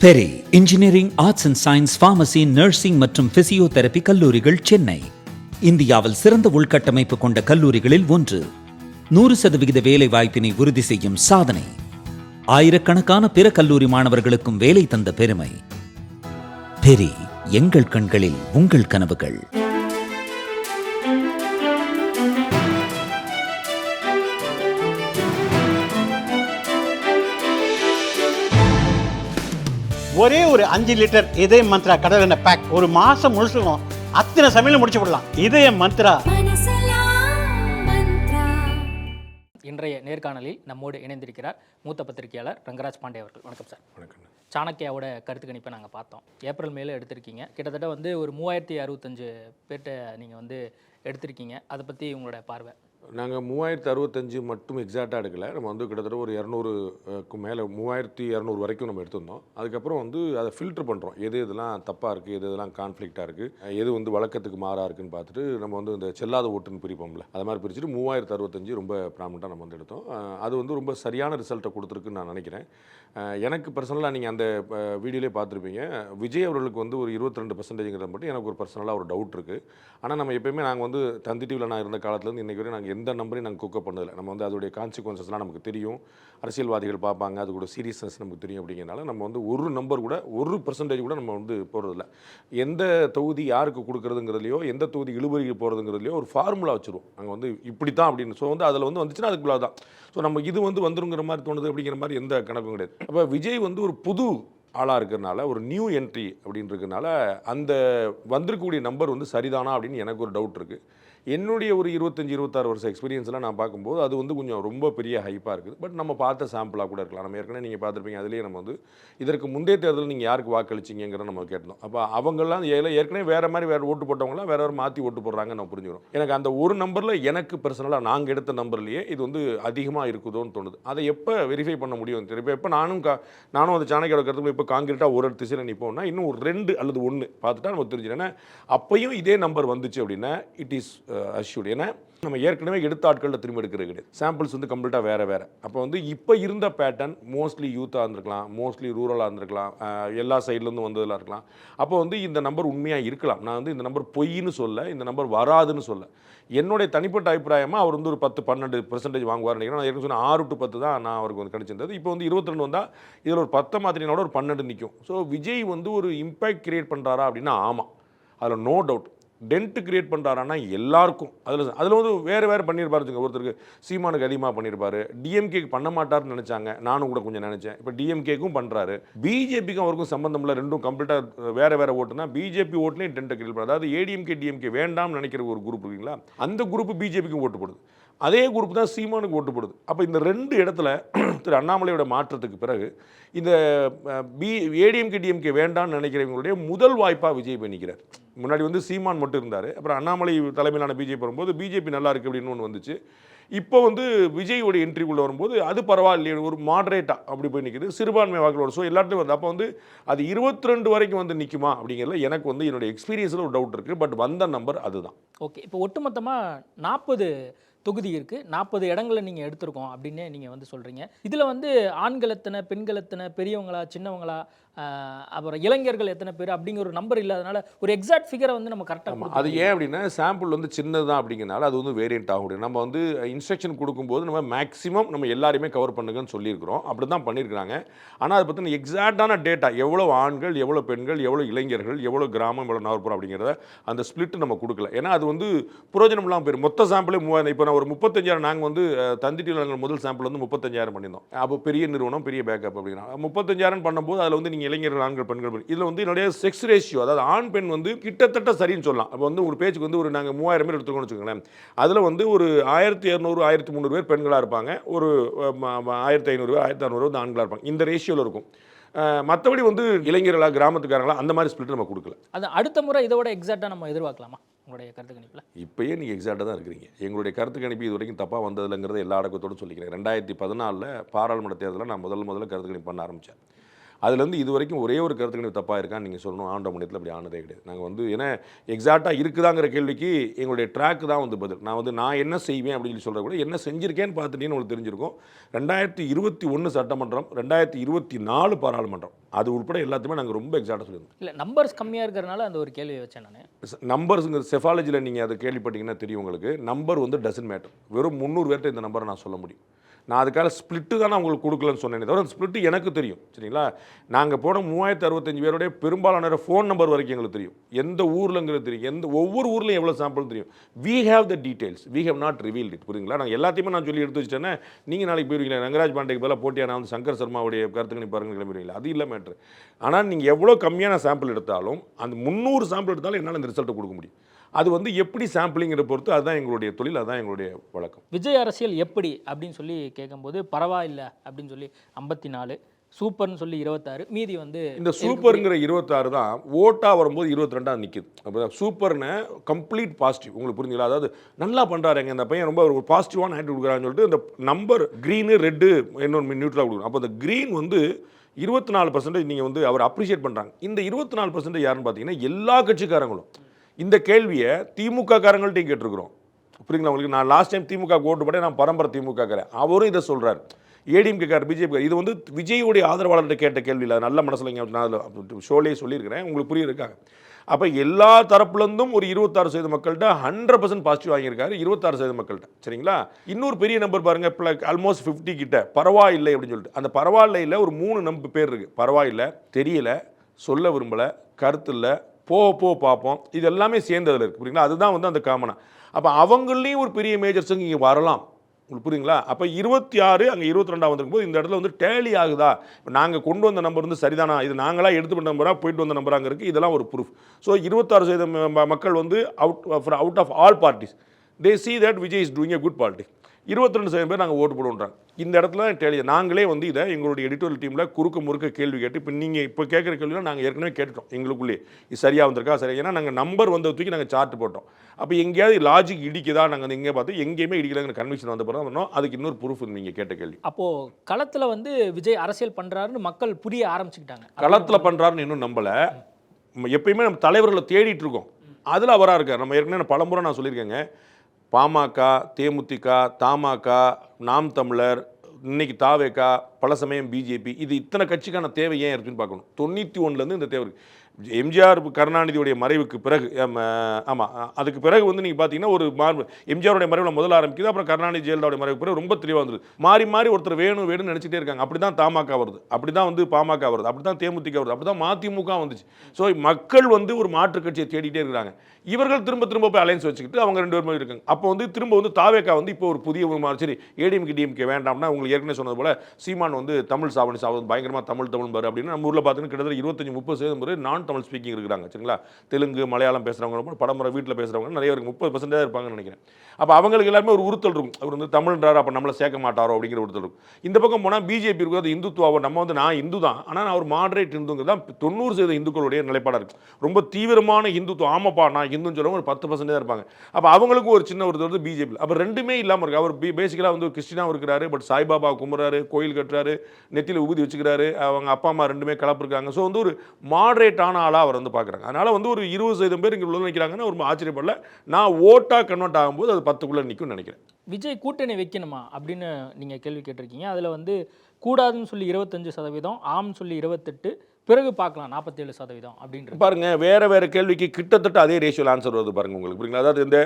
Peri engineering, arts and science, pharmacy, nursing மற்றும் physiotherapy கல்லூரிகள் சென்னை இந்தியாவில் சிறந்த உள்கட்டமைப்பு கொண்ட கல்லூரிகளில் ஒன்று. 100% வேலை வாய்ப்பினை உறுதி செய்யும் சாதனை. ஆயிரக்கணக்கான பிற கல்லூரி மாணவர்களுக்கும் வேலை தந்த பெருமை. பெரி, எங்கள் கண்களில் உங்கள் கனவுகள். ஒரே ஒரு 5 லிட்டர் இதய மந்த்ரா கடல் எண்ணெய் பேக் ஒரு மாசம் முழுசுக்கும் அத்தனை சமையல முடிச்சு விடலாம். இதய மந்த்ரா. இன்றைய நேர்காணலில் நம்மோடு இணைந்திருக்கிறார் மூத்த பத்திரிகையாளர் ரங்கராஜ் பாண்டே அவர்கள். வணக்கம் சார். வணக்கம். சாணக்கியாவோட கருத்து கணிப்பை நாங்கள் பார்த்தோம். ஏப்ரல் மேலே எடுத்திருக்கீங்க. கிட்டத்தட்ட ஒரு 3065 பேர்கிட்ட நீங்கள் எடுத்திருக்கீங்க. அதை பற்றி உங்களோட பார்வை? நாங்கள் 3065 மட்டும் எக்ஸாக்டாக எடுக்கலை. நம்ம கிட்டத்தட்ட ஒரு 200க்கு மேலே 3200 வரைக்கும் நம்ம எடுத்திருந்தோம். அதுக்கப்புறம் அதை ஃபில்ட்ரு பண்ணுறோம். எது இதெல்லாம் தப்பாக இருக்குது, எது இதெல்லாம் கான்ஃப்ளிக்டாக இருக்குது, எது வழக்கத்துக்கு மாறாக இருக்குதுன்னு பார்த்துட்டு நம்ம இந்த செல்லாத ஓட்டுன்னு பிரிப்போம்ல, அது மாதிரி பிரிச்சுட்டு 3065 ரொம்ப ப்ராமினெண்ட்டாக நம்ம எடுத்தோம். அது ரொம்ப சரியான ரிசல்ட்டை கொடுத்துருக்குன்னு நான் நினைக்கிறேன். எனக்கு பர்சனலாக நீங்கள் அந்த வீடியோலேயே பார்த்துருப்பீங்க, விஜய் அவர்களுக்கு ஒரு 22% மட்டும் எனக்கு ஒரு பர்சனலாக ஒரு டவுட் இருக்குது. ஆனால் நம்ம எப்போயுமே நாங்கள் தந்தி டிவியில் நான் இருந்த காலத்துலேருந்து இன்றைக்கி வரை நாங்கள் எந்த நம்பரையும் நாங்கள் குக்கப் பண்ணதில்லை. நம்ம அதோடைய கான்சிக்வன்சஸ்லாம் நமக்கு தெரியும், அரசியல்வாதிகள் பார்ப்பாங்க, அதோட சீரியஸ்னஸ் நமக்கு தெரியும். அப்படிங்கிறனால நம்ம ஒரு நம்பர் கூட 1% கூட நம்ம போகிறதில்ல. எந்த தொகுதி யாருக்கு கொடுக்குறதுங்கிறதுலையோ, எந்த தொகுதி இழுபறிக்கு போகிறதுங்கிறதுலையோ ஒரு ஃபார்முலா வச்சுருவோம். நாங்கள் இப்படி தான் அப்படின்னு. ஸோ அதில் வந்துச்சுன்னா அதுக்குள்ளே தான். ஸோ நம்ம இது வந்துருங்கிற மாதிரி தோணுது அப்படிங்கிற மாதிரி எந்த கணக்கும் கிடையாது. அப்போ விஜய் ஒரு புது ஆளாக இருக்கிறனால, ஒரு நியூ என்ட்ரி அப்படின்றதுனால அந்த வந்திருக்கக்கூடிய நம்பர் சரிதானா அப்படின்னு எனக்கு ஒரு டவுட் இருக்குது. என்னுடைய ஒரு 25-26 வருஷம் எக்ஸ்பீரியன்ஸ்லாம் நான் பார்க்கும்போது அது கொஞ்சம் ரொம்ப பெரிய ஹைப்பாக இருக்குது. பட் நம்ம பார்த்த சாம்பிளாக கூட இருக்கலாம். நம்ம ஏற்கனவே நீங்கள் பார்த்துருப்பீங்க, அதுலேயே நம்ம இதற்கு முந்தைய தேர்தலில் நீங்கள் யாருக்கு வாக்களிச்சிங்கிற நம்ம கேட்டோம். அப்போ அவங்கெல்லாம் ஏற்கனவே வேறு ஓட்டு போட்டவங்களாம் வேறு மாற்றி ஓட்டு போடுறாங்கன்னு நம்ம புரிஞ்சுக்கிறோம். எனக்கு அந்த ஒரு நம்பரில் எனக்கு பர்சனலாக நாங்கள் எடுத்த நம்பர்லேயே இது அதிகமாக இருக்குதோன்னு தோணுது. அதை எப்போ வெரிஃபை பண்ண முடியும் தெரியும். இப்போ நானும் அந்த சாணக்கியோட கருத்துக்குள்ள இப்போ காங்கிரீட்டாக ஒரு திசையில் நிற்போம்னா இன்னும் ஒரு 2 அல்லது 1 பார்த்துட்டா நம்ம தெரிஞ்சிடும். ஏன்னா அப்பையும் இதே நம்பர் வந்துச்சு அப்படின்னா இட் இஸ் அஷ்யூர்ட். ஏன்னா நம்ம ஏற்கனவே எடுத்த ஆட்களில் திரும்ப எடுக்கிறது கிடையாது. சாம்பிள்ஸ் கம்ப்ளீட்டாக வேறு. அப்போ இப்போ இருந்த பேட்டர்ன் மோஸ்ட்லி யூத்தாக இருந்திருக்கலாம், மோஸ்ட்லி ரூரலாக இருந்திருக்கலாம், எல்லா சைட்லேருந்து வந்ததெல்லாம் இருக்கலாம். அப்போ இந்த நம்பர் உண்மையாக இருக்கலாம். நான் இந்த நம்பர் பொய்ன்னு சொல்ல, இந்த நம்பர் வராதுன்னு சொல்ல. என்னுடைய தனிப்பட்ட அபிப்பிராயமாக அவர் ஒரு 10-12% வாங்குவார் நினைக்கிறேன். நான் ஏற்கனவே சொன்ன 6 to 10 தான் நான் அவருக்கு கணிச்சிருந்தது. இப்போ 22 வந்தால் இதில் ஒரு 10 மாத்திரினோட ஒரு 12 நிற்கும். ஸோ விஜய் ஒரு இம்பேக்ட் கிரியேட் பண்ணுறாரா அப்படின்னா ஆமாம், அதில் நோ டவுட். டென்ட் கிரியேட் பண்ணுறாரான்னா எல்லாருக்கும் அதில் வேறு பண்ணியிருப்பாருங்க. ஒருத்தருக்கு சீமானுக்கு அதிகமாக பண்ணியிருப்பார், டிஎம்கேக்கு பண்ண மாட்டார்னு நினச்சாங்க, நானும் கூட கொஞ்சம் நினச்சேன். இப்போ டிஎம்கேக்கும் பண்ணுறாரு, பிஜேபிக்கும் அவருக்கும் சம்பந்தம் இல்லை. ரெண்டும் கம்ப்ளீட்டாக வேறு ஓட்டுனா பிஜேபி ஓட்டுலேயும் டென்ட்டை கிரியேட் பண்ணுறது. அதாவது ஏடிஎம்கே டிஎம்கே வேண்டாம்னு நினைக்கிற ஒரு குரூப் இருக்குங்களா, அந்த குரூப்பு பிஜேபிக்கும் ஓட்டு போடுது. அதே குரூப் தான் சீமானுக்கு ஓட்டு போடுது. அப்போ இந்த 2 இடத்துல திரு அண்ணாமலையோட மாற்றத்துக்கு பிறகு இந்த ஏடிஎம்கே டிஎம்கே வேண்டாம்னு நினைக்கிறவங்களுடைய முதல் வாய்ப்பாக விஜய் பண்ணிக்கிறார். முன்னாடி சீமான் மட்டும் இருந்தார். அப்புறம் அண்ணாமலை தலைமையிலான பிஜேபி வரும்போது பிஜேபி நல்லா இருக்குது அப்படின்னு ஒன்று வந்துச்சு. இப்போ விஜயோட என்ட்ரிக்குள்ளே வரும்போது அது பரவாயில்லையே, ஒரு மாடரேட்டாக அப்படி போய் நிற்குது, சிறுபான்மை வாக்களோட. ஸோ எல்லாத்தையும் அப்போ அது 22 வரைக்கும் நிற்குமா அப்படிங்கிறதுல எனக்கு என்னுடைய எக்ஸ்பீரியன்ஸில் ஒரு டவுட் இருக்குது. பட் வந்த நம்பர் அதுதான். ஓகே, இப்போ ஒட்டுமொத்தமாக 40 தொகுதி இருக்குது, 40 இடங்களை நீங்கள் எடுத்திருக்கோம் அப்படின்னு நீங்கள் சொல்கிறீங்க. இதில் ஆண்கள் எத்தனை, பெண்கள் எத்தனை, பெரியவங்களா சின்னவங்களா, அப்புறம் இளைஞர்கள் எத்தனை பேர் அப்படிங்கிற ஒரு நம்பர் இல்லாதனால ஒரு எக்ஸாக்ட் ஃபிகரை நம்ம கரெக்டாக. அது ஏன் அப்படின்னா சாம்பிள் சின்னது தான் அப்படிங்கிறனால அது வேரியண்ட் ஆக முடியும். நம்ம இன்ஸ்ட்ரக்ஷன் கொடுக்கும்போது நம்ம மேக்ஸிமம் நம்ம எல்லாருமே கவர் பண்ணுங்கன்னு சொல்லியிருக்கிறோம். அப்படி தான் பண்ணியிருக்கிறாங்க. ஆனால் அதை பற்றின எக்ஸாக்டான டேட்டா எவ்வளோ ஆண்கள், எவ்வளோ பெண்கள், எவ்வளோ இளைஞர்கள், எவ்வளோ கிராமம், எவ்வளோ நகர்ப்புறம் அப்படிங்கிறத அந்த ஸ்பிளிட் நம்ம கொடுக்கல. ஏன்னா அது புரோஜனம் இல்லாமல் போயிடும். மொத்த சாம்பிளே 3000. இப்போ நான் ஒரு 35,000 நாங்கள் தந்தி டிவியில் முதல் சாம்பிள் 35,000 பண்ணியிருந்தோம். அப்போ பெரிய நிறுவனம், பெரிய பேக்கப் அப்படின்னா 35,000 பண்ணும்போது அதில் நீங்கள் இளைஞர்கள், ஆண்கள், பெண்கள், இதில் என்னுடைய செக்ஸ் ரேஷியோ, அதாவது ஆண் பெண் கிட்டத்தட்ட சரின்னு சொல்லலாம். அப்போ ஒரு பேச்சுக்கு ஒரு நாங்கள் 3000 பேர் எடுத்துக்கோன்னு வச்சுக்கோங்களேன். அதில் ஒரு 1200 1300 பேர் பெண்களாக இருப்பாங்க, ஒரு 1500 1600 ஆண்களாக இருப்பாங்க. இந்த ரேஷியோவில் இருக்கும். மற்றபடி இளைஞர்களாக, கிராமத்துக்காரங்களா அந்த மாதிரி ஸ்பிளிட் நம்ம கொடுக்கல. அது அடுத்த முறை இதோட எக்ஸாக்டாக நம்ம எதிர்பார்க்கலாமா உங்களுடைய கருத்து கணிப்பில்? இப்போயே நீங்கள் எக்ஸாக்டாக தான் இருக்கிறீங்க. எங்களுடைய கருத்து கணிப்பு இது வரைக்கும் தப்பாக வந்ததில்லைங்கிறத எல்லா அடக்கத்தோடு சொல்லிக்கிறேன். 2014 பாராளுமன்ற தேர்தலில் நான் முதல்ல கருத்து கணிப்பு பண்ண ஆரம்பித்தேன். அதுலேருந்து இது வரைக்கும் ஒரே ஒரு கருத்து கணிப்பு தப்பாக இருக்கான்னு நீங்கள் சொல்லணும். ஆண்ட முன்னத்தில் அப்படி ஆனதே கிடையாது. நாங்கள் வந்து ஏன்னா எக்ஸாக்டாக இருக்குதாங்கிற கேள்விக்கு எங்களுடைய ட்ராக் தான் வந்து பதில். நான் என்ன செய்வேன் அப்படின்னு சொல்கிறத கூட என்ன செஞ்சுருக்கேன்னு பார்த்துட்டீங்கன்னு உங்களுக்கு தெரிஞ்சிருக்கும். 2021 சட்டமன்றம், 2024 பாராளுமன்றம் அது உட்பட எல்லாத்தையுமே நாங்கள் ரொம்ப எக்ஸாக்டாக சொல்லியிருந்தோம். இல்லை நம்பர்ஸ் கம்மியாக இருக்கிறனால அந்த ஒரு கேள்வியை வச்சேன் நான். நம்பர்ஸுங்கிற செஃபாலஜியில் நீங்கள் அதை கேள்விப்பட்டீங்கன்னா தெரியும் உங்களுக்கு. நம்பர் வந்து டசன்ட் மேட்டர். வெறும் 300 பேர்ட்ட இந்த நம்பரை நான் சொல்ல முடியும். நான் அதுக்காக ஸ்ப்ளிட்டு தான் நான் உங்களுக்கு கொடுக்கலன்னு சொன்னேனே தவிர அந்த ஸ்ப்ளிட்டு எனக்கு தெரியும். சரிங்களா? நாங்கள் போன 3065 பேருடைய பெரும்பாலான ஃபோன் நம்பர் வரைக்கும் எங்களுக்கு தெரியும். எந்த ஊர்லங்கிறது தெரியும். ஒவ்வொரு ஊர்லையும் எவ்வளோ சாம்பிள் தெரியும். We have the details, we have not revealed it. புரியுங்களா? நாங்கள் எல்லாத்தையுமே நான் சொல்லி எடுத்து வச்சுட்டேன்னா நீங்கள் நாளைக்கு போயிருவீங்களா, ரங்கராஜ் பாண்டேக்கு பதிலாக போட்டியா நான் வந்து சங்கர் சர்மாவுடைய கருத்துக்கு பாருங்க கிளம்பிடுவீங்களா? அது இல்லை மேட்ரு. ஆனால் நீங்கள் எவ்வளோ கம்மியான சாம்பிள் எடுத்தாலும் அந்த 300 சாம்பிள் எடுத்தாலும் என்னால் இந்த ரிசல்ட்டை கொடுக்க முடியும். அது வந்து எப்படி சாம்பிளிங்கிற பொறுத்து அதுதான் எங்களுடைய தொழில், அதுதான் எங்களுடைய வழக்கம். விஜய் அரசியல் எப்படி அப்படின்னு சொல்லி கேட்கும்போது பரவாயில்லை அப்படின்னு சொல்லி 54, சூப்பர்னு சொல்லி 26, மீதி வந்து இந்த சூப்பருங்கிற 26 தான் ஓட்டாக வரும்போது 22 நிற்குது. அப்போ சூப்பர்னு கம்ப்ளீட் பாசிட்டிவ். உங்களுக்கு புரிஞ்சுங்களா? அதாவது நல்லா பண்ணுறாருங்க இந்த பையன், ரொம்ப ஒரு பாசிட்டிவான ஆக்டிவ் கொடுக்குறான்னு சொல்லிட்டு இந்த நம்பர் க்ரீனு ரெட்டு இன்னொரு நியூட்ரலாக கொடுக்கணும். அப்போ இந்த க்ரீன் வந்து 24% நீங்கள் வந்து அவர் அப்ரிஷியேட் பண்ணுறாங்க. இந்த 24% யாருன்னு பார்த்தீங்கன்னா எல்லா கட்சிக்காரங்களும். இந்த கேள்வியை திமுக காரங்கள்ட்டையும் கேட்டிருக்கிறோம். புரியுங்களா உங்களுக்கு? நான் லாஸ்ட் டைம் திமுக ஓட்டு போட்டேன், நான் பரம்பரை திமுக காரன். அவரும் இதை சொல்கிறார். ஏடிஎம்கே கார், பிஜேபி, இது வந்து விஜயோடைய ஆதரவாளர்கிட்ட கேட்ட கேள்வி இல்லை. நல்ல மனசில் நான் அதில் ஷோலேயே சொல்லியிருக்கிறேன், உங்களுக்கு புரியிருக்காங்க. அப்போ எல்லா தரப்புலேருந்தும் ஒரு 26% மக்கள்கிட்ட 100% பாசிட்டிவ் வாங்கியிருக்காரு. 26% மக்கள்கிட்ட. சரிங்களா? இன்னொரு பெரிய நம்பர் பாருங்கள், இப்போ ஆல்மோஸ்ட் 50 கிட்ட பரவாயில்லை அப்படின்னு சொல்லிட்டு. அந்த பரவாயில்லையில் ஒரு 3 பேர் இருக்குது. பரவாயில்லை, தெரியல, சொல்ல விரும்பலை, கருத்து இல்லை, போக பார்ப்போம், இது எல்லாமே சேர்ந்ததில் இருக்குது. புரியுங்களா? அதுதான் வந்து அந்த காமனாக. அப்போ அவங்களையும் ஒரு பெரிய மேஜர்ஸுங்க இங்கே வரலாம். உங்களுக்கு புரியுங்களா? அப்போ 26 அங்கே 22 வந்திருக்கும்போது இந்த இடத்துல வந்து டேலி ஆகுதா, நாங்கள் கொண்டு வந்த நம்பர் வந்து சரிதானா, இது நாங்களாக எடுத்துப்பட்ட நம்பராக போயிட்டு வந்த நம்பராங்க இருக்குது, இதெல்லாம் ஒரு ப்ரூஃப். ஸோ 26% மக்கள் வந்து out of all parties they see that Vijay is doing a good politics. 22% பேர் நாங்கள் ஓட்டு போடுவோன்றாங்க. இந்த இடத்துல டேலி. நாங்களே வந்து இதை எங்களுடைய எடிட்டோரியல் டீமில் குறுக்க கேள்வி கேட்டு, இப்போ நீங்கள் இப்போ கேட்குற கேள்விலாம் நாங்கள் ஏற்கனவே கேட்டுட்டோம் எங்களுக்குள்ளே. இது சரியாக வந்திருக்கா, சரியா? ஏன்னா நாங்கள் நம்பர் வந்த தூக்கி நாங்கள் சார்ட் போட்டோம். அப்போ எங்கேயாவது லாஜிக் இடிக்குதா, நாங்கள் வந்து எங்கே பார்த்து எங்கேயுமே இடிக்கலாங்கிற கன்விக்ஷன் வந்த பிறகு பண்ணோம். அதுக்கு இன்னொரு ப்ரூஃப் நீங்கள் கேட்ட கேள்வி. அப்போது களத்தில் வந்து விஜய் அரசியல் பண்ணுறாருன்னு மக்கள் புரிய ஆரம்பிச்சுக்கிட்டாங்க. களத்தில் பண்ணுறாருன்னு இன்னும் நம்பலை. எப்பயுமே நம்ம தலைவர்களை தேடிட்டு இருக்கோம். அதில் அவராக இருக்கார். நம்ம ஏற்கனவே பலமுறை நான் சொல்லியிருக்கேங்க, பாமக, தேமுதிக, தமாக, நாம் தமிழர், இன்னைக்கு தாவேகா, பல சமயம் பிஜேபி, இது இத்தனை கட்சிக்கான தேவை ஏன் இருக்குன்னு பார்க்கணும். 91லேருந்து இந்த தேவை இருக்குது. எம்ஜிஆர் கருணாநிதியுடைய மறைவுக்கு பிறகு, ஆமாம், அதுக்கு பிறகு வந்து நீங்கள் பார்த்தீங்கன்னா ஒரு எம்ஜிஆருடைய மறைவில் முதல்ல ஆரம்பிக்குது. அப்புறம் கருணாநிதி ஜெயலலிதாவுடைய மறைவுக்கு பிறகு ரொம்ப தெளிவாக வந்துருது. மாறி ஒருத்தர் வேணும்னு நினச்சிட்டே இருக்காங்க. அப்படி தான் தமாக வருது, அப்படி தான் வந்து பாமக வருது, அப்படி தான் தேமுதிக வருது, அப்படி தான் மதிமுக வந்துச்சு. ஸோ மக்கள் வந்து ஒரு மாற்று கட்சியை தேடிட்டே இருக்கிறாங்க. இவர்கள் திரும்ப போய் அலைன்ஸ் வச்சுக்கிட்டு அவங்க 2 பேருமே இருக்காங்க. அப்போ வந்து திரும்ப வந்து தாவேகா வந்து இப்போ ஒரு புதிய சரி ஏடிஎம்கே டிஎம்கே வேண்டாம்னா, உங்களுக்கு ஏற்கனவே சொன்னது போல சீமான் வந்து தமிழ் சாவணி பயங்கரமாக தமிழ் பாரு அப்படின்னு நம்ம ஊரில் பார்த்தீங்கன்னா கிட்டத்தட்ட 25-30% பேர் நான் தமிழ் ஸ்பீக்கிங் இருக்கிறாங்க. சரிங்களா? தெலுங்கு, மலையாளம் பேசுகிறவங்க, படமுறை வீட்டில் பேசுகிறவங்க நிறைய பேருக்கு 30% இருப்பாங்கன்னு நினைக்கிறேன். அப்போ அவங்களுக்கு எல்லாருமே ஒரு உறுத்தல் இருக்கும். அவர் வந்து தமிழ்ன்றாரு, அப்போ நம்மளை சேர்க்க மாட்டாரோ அப்படிங்கிற உறுத்தல் இருக்கும். இந்த பக்கம் போனால் பிஜேபி இருக்குது, அது இந்துத்துவாவை. நம்ம வந்து நான் இந்து தான், ஆனால் நான் ஒரு மாடரேட் இந்துங்கிறது தான் 90% இந்துக்களுடைய நிலைப்பாடாக இருக்குது. ரொம்ப தீவிரமான இந்துத்துவம், ஆமாப்பா நான் இந்துன்னு சொல்லுவாங்க, ஒரு 10% தான் இருப்பாங்க. அப்போ அவங்களுக்கும் ஒரு சின்ன ஒரு வந்து பிஜேபி. அப்போ ரெண்டுமே இல்லாமல் இருக்குது. அவர் பேசிக்கலாக வந்து கிறிஸ்டினாகவும் இருக்கிறாரு, பட் சாய்பாபா கும்பிட்றாரு, கோயில் கட்டுறாரு, நெத்தியில் ஊதி வச்சுக்கிறாரு, அவங்க அப்பா அம்மா 2 கலப்பிருக்காங்க. ஸோ வந்து ஒரு மாடரேட்டான ஆளாக அவர் வந்து பார்க்குறாங்க. அதனால் வந்து ஒரு 20% பேர் இங்கே உள்ள நிற்கிறாங்கன்னா ஒரு ஆச்சரியப்படல. நான் ஓட்டாக கன்வெர்ட் ஆகும்போது அது 10க்குள்ளே நிற்கும்னு நினைக்கிறேன். விஜய் கூட்டணி வைக்கணுமா அப்படின்னு நீங்கள் கேள்வி கேட்டிருக்கீங்க. அதில் வந்து கூடாதுன்னு சொல்லி 25%, ஆம்னு சொல்லி 28, பிறகு பார்க்கலாம் 47% அப்படின்றது. பாருங்க, வேற கேள்விக்கு கிட்டத்தட்ட அதே ரேஷியோவில் ஆன்சர் வருது பாருங்க உங்களுக்கு. புரியுங்களா? அதாவது இந்த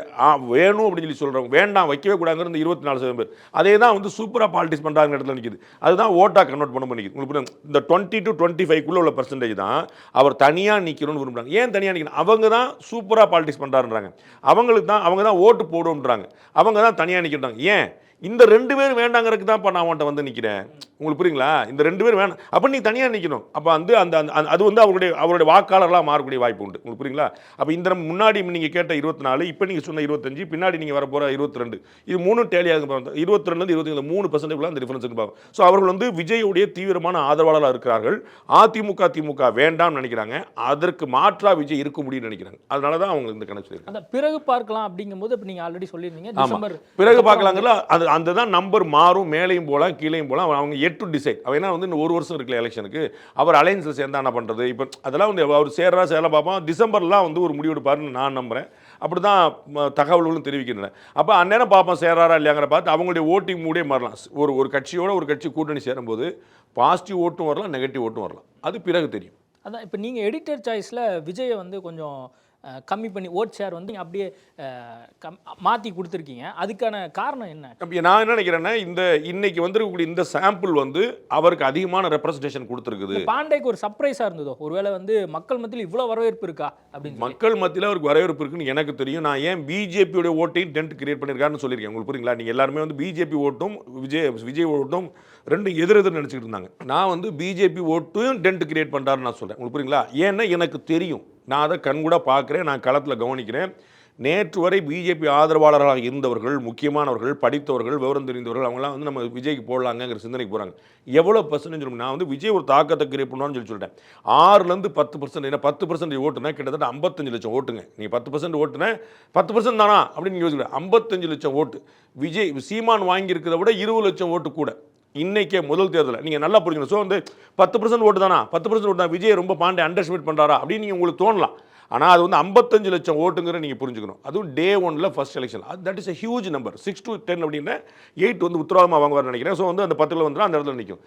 வேணும் அப்படின்னு சொல்லி சொல்கிறவங்க, வேண்டாம் வைக்கவே கூடாதுங்கிற 24% பேர் அதே தான் வந்து சூப்பராக பாலிடிக்ஸ் பண்ணுறாங்க இடத்துல நிற்கிது. அதுதான் ஓட்டாக கன்வெர்ட் பண்ண நிற்கிது. உங்களுக்கு இந்த 20 to 25 உள்ள பெர்சன்டேஜ் தான் அவர் தனியாக நிற்கணும்னு விரும்புகிறாங்க. ஏன் தனியாக நிற்கணும்? அவங்க தான் சூப்பராக பாலிடிக்ஸ் பண்ணுறாருன்றாங்க. அவங்க தான் ஓட்டு போடும்ன்றாங்க. அவங்க தான் தனியாக நிற்கிறாங்க. ஏன் இந்த 2 பேர் வேண்டாங்கிறதுக்கு தான் இப்போ நான் அவன்கிட்ட வந்து நிற்கிறேன். உங்களுக்கு புரியுங்களா? இந்த 2 பேர் வேணாம், அப்போ நீ தனியாக நிற்கணும். அப்போ வந்து அது வந்து அவருடைய வாக்காளர்களாக மாறக்கூடிய வாய்ப்பு உண்டு. உங்களுக்கு புரியுங்களா? அப்போ இந்த முன்னாடி நீங்கள் கேட்ட 24, இப்போ நீங்கள் சொன்ன 25, பின்னாடி நீங்கள் வர போகிற 22, இது 3 டேலியாக 22லேருந்து 25 3% அந்த டிஃபரன்ஸ் பார்க்கும். ஸோ அவர்கள் வந்து விஜயுடைய தீவிரமான ஆதரவாளராக இருக்கிறார்கள். திமுக வேண்டாம்னு நினைக்கிறாங்க. அதற்கு மாற்றாக விஜய் இருக்க முடியும்னு நினைக்கிறாங்க. அதனால தான் அவங்க இந்த கணக்கு அந்த பிறகு பார்க்கலாம் அப்படிங்கும்போது இப்போ நீங்கள் ஆல்ரெடி சொல்லியிருந்தீங்க டிசம்பர் பிறகு பார்க்கலாங்கல்ல. அந்த தான் நம்பர் மாறும், மேலேயும் போகலாம் கீழேயும் போகலாம். அவங்க எட் டு டிசைட். அவன் என்ன வந்து இன்னும் 1 வருஷம் இருக்குல்ல எலெக்ஷனுக்கு, அவர் அலையன்ஸில் சேர்ந்தா என்ன பண்ணுறது, இப்போ அதெல்லாம் வந்து அவர் சேரலாம் பார்ப்போம். டிசம்பர்லாம் வந்து ஒரு முடிவெடுப்பாருன்னு நான் நம்புகிறேன். அப்படி தான் தகவல்களும் தெரிவிக்கின்றன. அப்போ அந்நேரம் பார்ப்போம் சேராரா இல்லையாங்கிற பார்த்து அவங்களுடைய ஓட்டிங் மூடே மாறலாம். ஒரு கட்சியோட ஒரு கட்சி கூட்டணி சேரும்போது பாசிட்டிவ் ஓட்டும் வரலாம், நெகட்டிவ் ஓட்டும் வரலாம். அது பிறகு தெரியும். அதான் இப்போ நீங்கள் எடிட்டர் சாய்ஸில் விஜயை வந்து கொஞ்சம் கம்மி பண்ணி ஓட் ஷேர் வந்து அப்படியே மாற்றி கொடுத்துருக்கீங்க. அதுக்கான காரணம் என்ன? நான் என்ன நினைக்கிறேன்னா, இன்னைக்கு வந்திருக்கக்கூடிய இந்த சாம்பிள் வந்து அவருக்கு அதிகமான ரெப்ரசன்டேஷன் கொடுத்துருக்குது. பாண்டேக்கு ஒரு சர்ப்ரைஸாக இருந்ததோ, ஒருவேளை வந்து மக்கள் மத்தியில் இவ்வளோ வரவேற்பு இருக்கா அப்படின்னு? மக்கள் மத்தியில் அவருக்கு வரவேற்பு இருக்குன்னு எனக்கு தெரியும். நான் ஏன் பிஜேபியோட ஓட்டையும் டென்ட் கிரியேட் பண்ணியிருக்காருன்னு சொல்லியிருக்கேன். உங்களுக்கு புரியுங்களா? நீங்கள் எல்லாருமே வந்து பிஜேபி ஓட்டும் விஜய் ஓட்டும் ரெண்டும் எதிர் நினச்சிக்கிட்டு இருந்தாங்க. நான் வந்து பிஜேபி ஓட்டும் டென்ட் கிரியேட் பண்ணுறாருன்னு நான் சொல்கிறேன். உங்களுக்கு புரியுங்களா? ஏன்னா எனக்கு தெரியும், நான் அதை கண்கூட பார்க்குறேன், நான் களத்தில் கவனிக்கிறேன். நேற்று வரை பிஜேபி ஆதரவாளர்களாக இருந்தவர்கள், முக்கியமானவர்கள், படித்தவர்கள், விவரம் தெரிந்தவர்கள், அவங்களாம் வந்து நம்ம விஜய்க்கு போடலாங்கிற சிந்தனைக்கு போகிறாங்க. எவ்வளோ பர்சன்டேஜ்? நான் வந்து விஜய் ஒரு தாக்கத்தை கிரியேட் பண்ணுவான்னு சொல்லிட்டேன். 6லேருந்து 10%. ஏன்னா 10% ஓட்டுனா கிட்டத்தட்ட 55 லட்சம் ஓட்டுங்க. நீங்கள் 10% ஓட்டுனா 10% தானா அப்படின்னு யோசிக்கிறேன். 55 லட்சம் ஓட்டு விஜய் சீமான் வாங்கியிருக்கிறத விட 20 லட்சம் ஓட்டு கூட இன்னைக்கே முதல் தேர்தலில். நீங்கள் நல்லா புரிஞ்சுக்கணும். ஸோ வந்து 10% ஓட்டு தானா, 10% ஓட்டு தான் விஜய் ரொம்ப பாண்டே அண்டர்ஸ்டிமேட் பண்ணுறாரா அப்படின்னு நீங்கள் உங்களுக்கு தோணலாம். ஆனால் அது வந்து 55 லட்சம் ஓட்டுங்கிற நீங்கள் புரிஞ்சுக்கணும். அதுவும் டே 1ல் first election. That is a huge number. 6 to 10 அப்படின்னா 8 வந்து உத்தரவாதமாக வாங்குவார்னு நினைக்கிறேன். ஸோ வந்து அந்த 10ல் வந்துடும், அந்த இடத்துல நிற்கும்.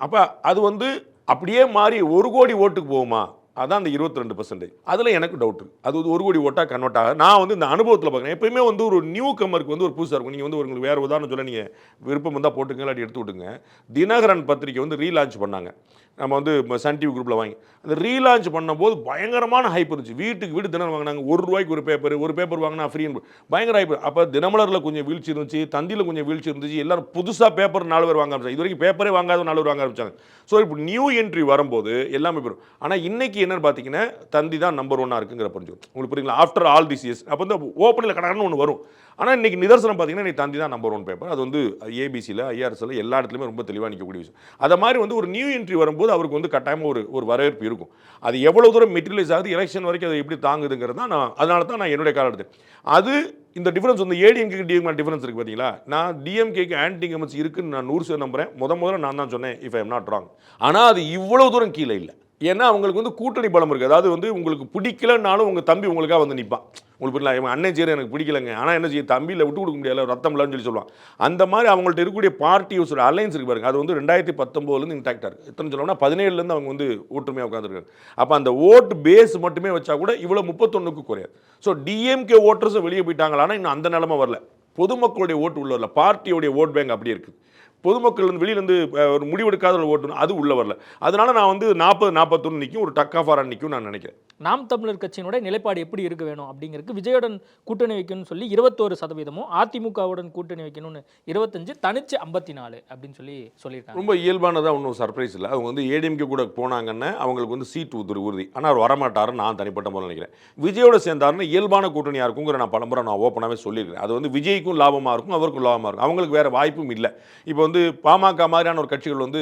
அப்போ அது வந்து அப்படியே மாறி 1 கோடி ஓட்டுக்கு போகுமா? அதான் அந்த 22%. அதில் எனக்கு டவுட். அது வந்து 1 கோடி ஓட்டாக கன்வெர்ட் ஆக நான் வந்து இந்த அனுபவத்தில் பார்க்குறேன். எப்பயுமே வந்து ஒரு நியூ கம்மருக்கு வந்து ஒரு புதுசாக இருக்கும். நீங்கள் வந்து உங்களுக்கு வேறு உதாரணம் சொல்ல நீங்கள் விருப்பம் வந்தால் போட்டுங்க, இல்லாட்டி எடுத்து விட்டுங்க. தினகரன் பத்திரிக்கை வந்து ரீலான்ச் பண்ணாங்க. நம்ம வந்து சன் டிவி குரூப்பில் வாங்கி அந்த ரீலான்ச் பண்ணும்போது பயங்கரமான ஹைப் இருந்துச்சு. வீட்டுக்கு வீடு தினம் வாங்கினாங்க. ₹1 ஒரு பேப்பர் வாங்கினா ஃப்ரீன்னு பயங்கர ஹைப். அப்போ தினமலரில் கொஞ்சம் வீழ்ச்சி இருந்துச்சு, தந்தியில் கொஞ்சம் வீழ்ச்சி இருந்துச்சு. எல்லாரும் புதுசாக பேப்பர் 4 பேர் வாங்க ஆரம்பிச்சாங்க. இது வரைக்கும் பேப்பரே வாங்காத 4 பேர் வாங்க ஆரம்பிச்சாங்க. ஸோ இப்போ நியூ என்ட்ரி வரும்போது எல்லாமே பெறும். ஆனால் இன்னைக்கு என்னன்னு பார்த்தீங்கன்னா, தந்தி தான் நம்பர் 1 இருக்குங்கிற புரிஞ்சுக்கும். உங்களுக்கு புரியுங்களா? ஆஃப்டர் ஆல் திஸ் இயர்ஸ் அப்போ வந்து ஓப்பனில் கடன்னு ஒன்று வரும். ஆனால் இன்றைக்கி நிதர்சனம் பார்த்தீங்கன்னா, இன்றைக்கி தந்தி தான் நம்பர் 1 பேப்பர். அது வந்து ஏபிசியில், ஐஆர்எஸ்ல எல்லா இடத்துலையுமே ரொம்ப தெளிவாக நிற்கக்கூடிய விஷயம். அதை மாதிரி வந்து ஒரு நியூ என்ட்ரி வரும்போது அவருக்கு வந்து கட்டாயமாக ஒரு வரவேற்பு இருக்கும். அது எவ்வளோ தூரம் மெட்டீரியலைஸ் ஆகுது, எலெக்ஷன் வரைக்கும் அதை எப்படி தாங்குதுங்கிறது தான் அதனால தான் நான் என்னுடைய காலம் எடுத்தேன். அது இந்த டிஃபரன்ஸ் வந்து ஏடிஎம்கே டிஎம்கே டிஃபரன்ஸ் இருக்குது பார்த்தீங்களா? நான் டிஎம்கேக்கு ஆன்டி இன்கம்பன்சி இருக்குன்னு நான் 100% நம்புறேன். முதல்ல நான் தான் சொன்னேன், if I am not wrong. ஆனால் அது இவ்வளோ தூரம் கீழே இல்லை. ஏன்னா அவங்களுக்கு வந்து கூட்டணி பலம் இருக்குது. அதாவது வந்து உங்களுக்கு பிடிக்கலன்னாலும் உங்கள் தம்பி உங்களுக்காக வந்து நிற்பான். உங்களுக்கு புரியல, என் அண்ணன் சேரி எனக்கு பிடிக்கலங்க, ஆனால் என்ன செய்ய தம்பியில் விட்டு கொடுக்க முடியல, ரத்தம் இல்லைன்னு சொல்லி சொல்லுவான். அந்த மாதிரி அவங்கள்ட்ட இருக்கக்கூடிய பார்ட்டியோட அலைன்ஸ் இருக்கு பாருங்க, அது வந்து 2019 இன்டாக்டாக இருக்குது. எத்தனை சொல்லணும்னா 17 அவங்க வந்து ஒற்றுமையாக உட்காந்துருக்காங்க. அப்போ அந்த ஓட்டு பேஸ் மட்டுமே வச்சா கூட இவ்வளோ 31க்கு குறையாது. ஸோ டிஎம்கே ஓட்டர்ஸும் வெளியே போயிட்டாங்களான்னா இன்னும் அந்த நிலைமை வரல. பொதுமக்களுடைய ஓட்டு உள்ள வரல, பார்ட்டியோடைய ஓட் பேங்க் அப்படியே இருக்குது. பொதுமக்கள் வந்து வெளியிலேருந்து ஒரு முடிவெடுக்காத ஒரு ஓட்டு அது உள்ளே வரல. அதனால நான் வந்து 40-41 நிற்கும், ஒரு டக் ஆஃப் ஆரான் நிற்கும் நான் நினைக்கிறேன். நாம் தமிழர் கட்சியினுடைய நிலைப்பாடு எப்படி இருக்க வேணும் அப்படிங்கிறதுக்கு விஜயுடன் கூட்டணி வைக்கணும்னு சொல்லி 21%, அதிமுகவுடன் கூட்டணி வைக்கணும்னு 25, தனிச்சு 54 அப்படின்னு சொல்லியிருக்காங்க. ரொம்ப இயல்பானதாக ஒன்றும் சர்ப்ரைஸ் இல்லை. அவங்க வந்து ஏடிஎம்கே கூட போனாங்கன்னா அவங்களுக்கு வந்து சீட் உறுதி. ஆனால் அவர் வரமாட்டாருன்னு நான் தனிப்பட்ட முறை நினைக்கிறேன். விஜயோட சேர்ந்தாருன்னு இயல்பான கூட்டணியாக இருக்குங்கிற நான் பலமுறை நான் ஓப்பனாகவே சொல்லியிருக்கேன். அது வந்து விஜய்க்கும் லாபமாக இருக்கும், அவருக்கும் லாபமாக இருக்கும். அவங்களுக்கு வேறு வாய்ப்பும் இல்லை. இப்போ வந்து பாமக மாதிரியான ஒரு கட்சிகள் வந்து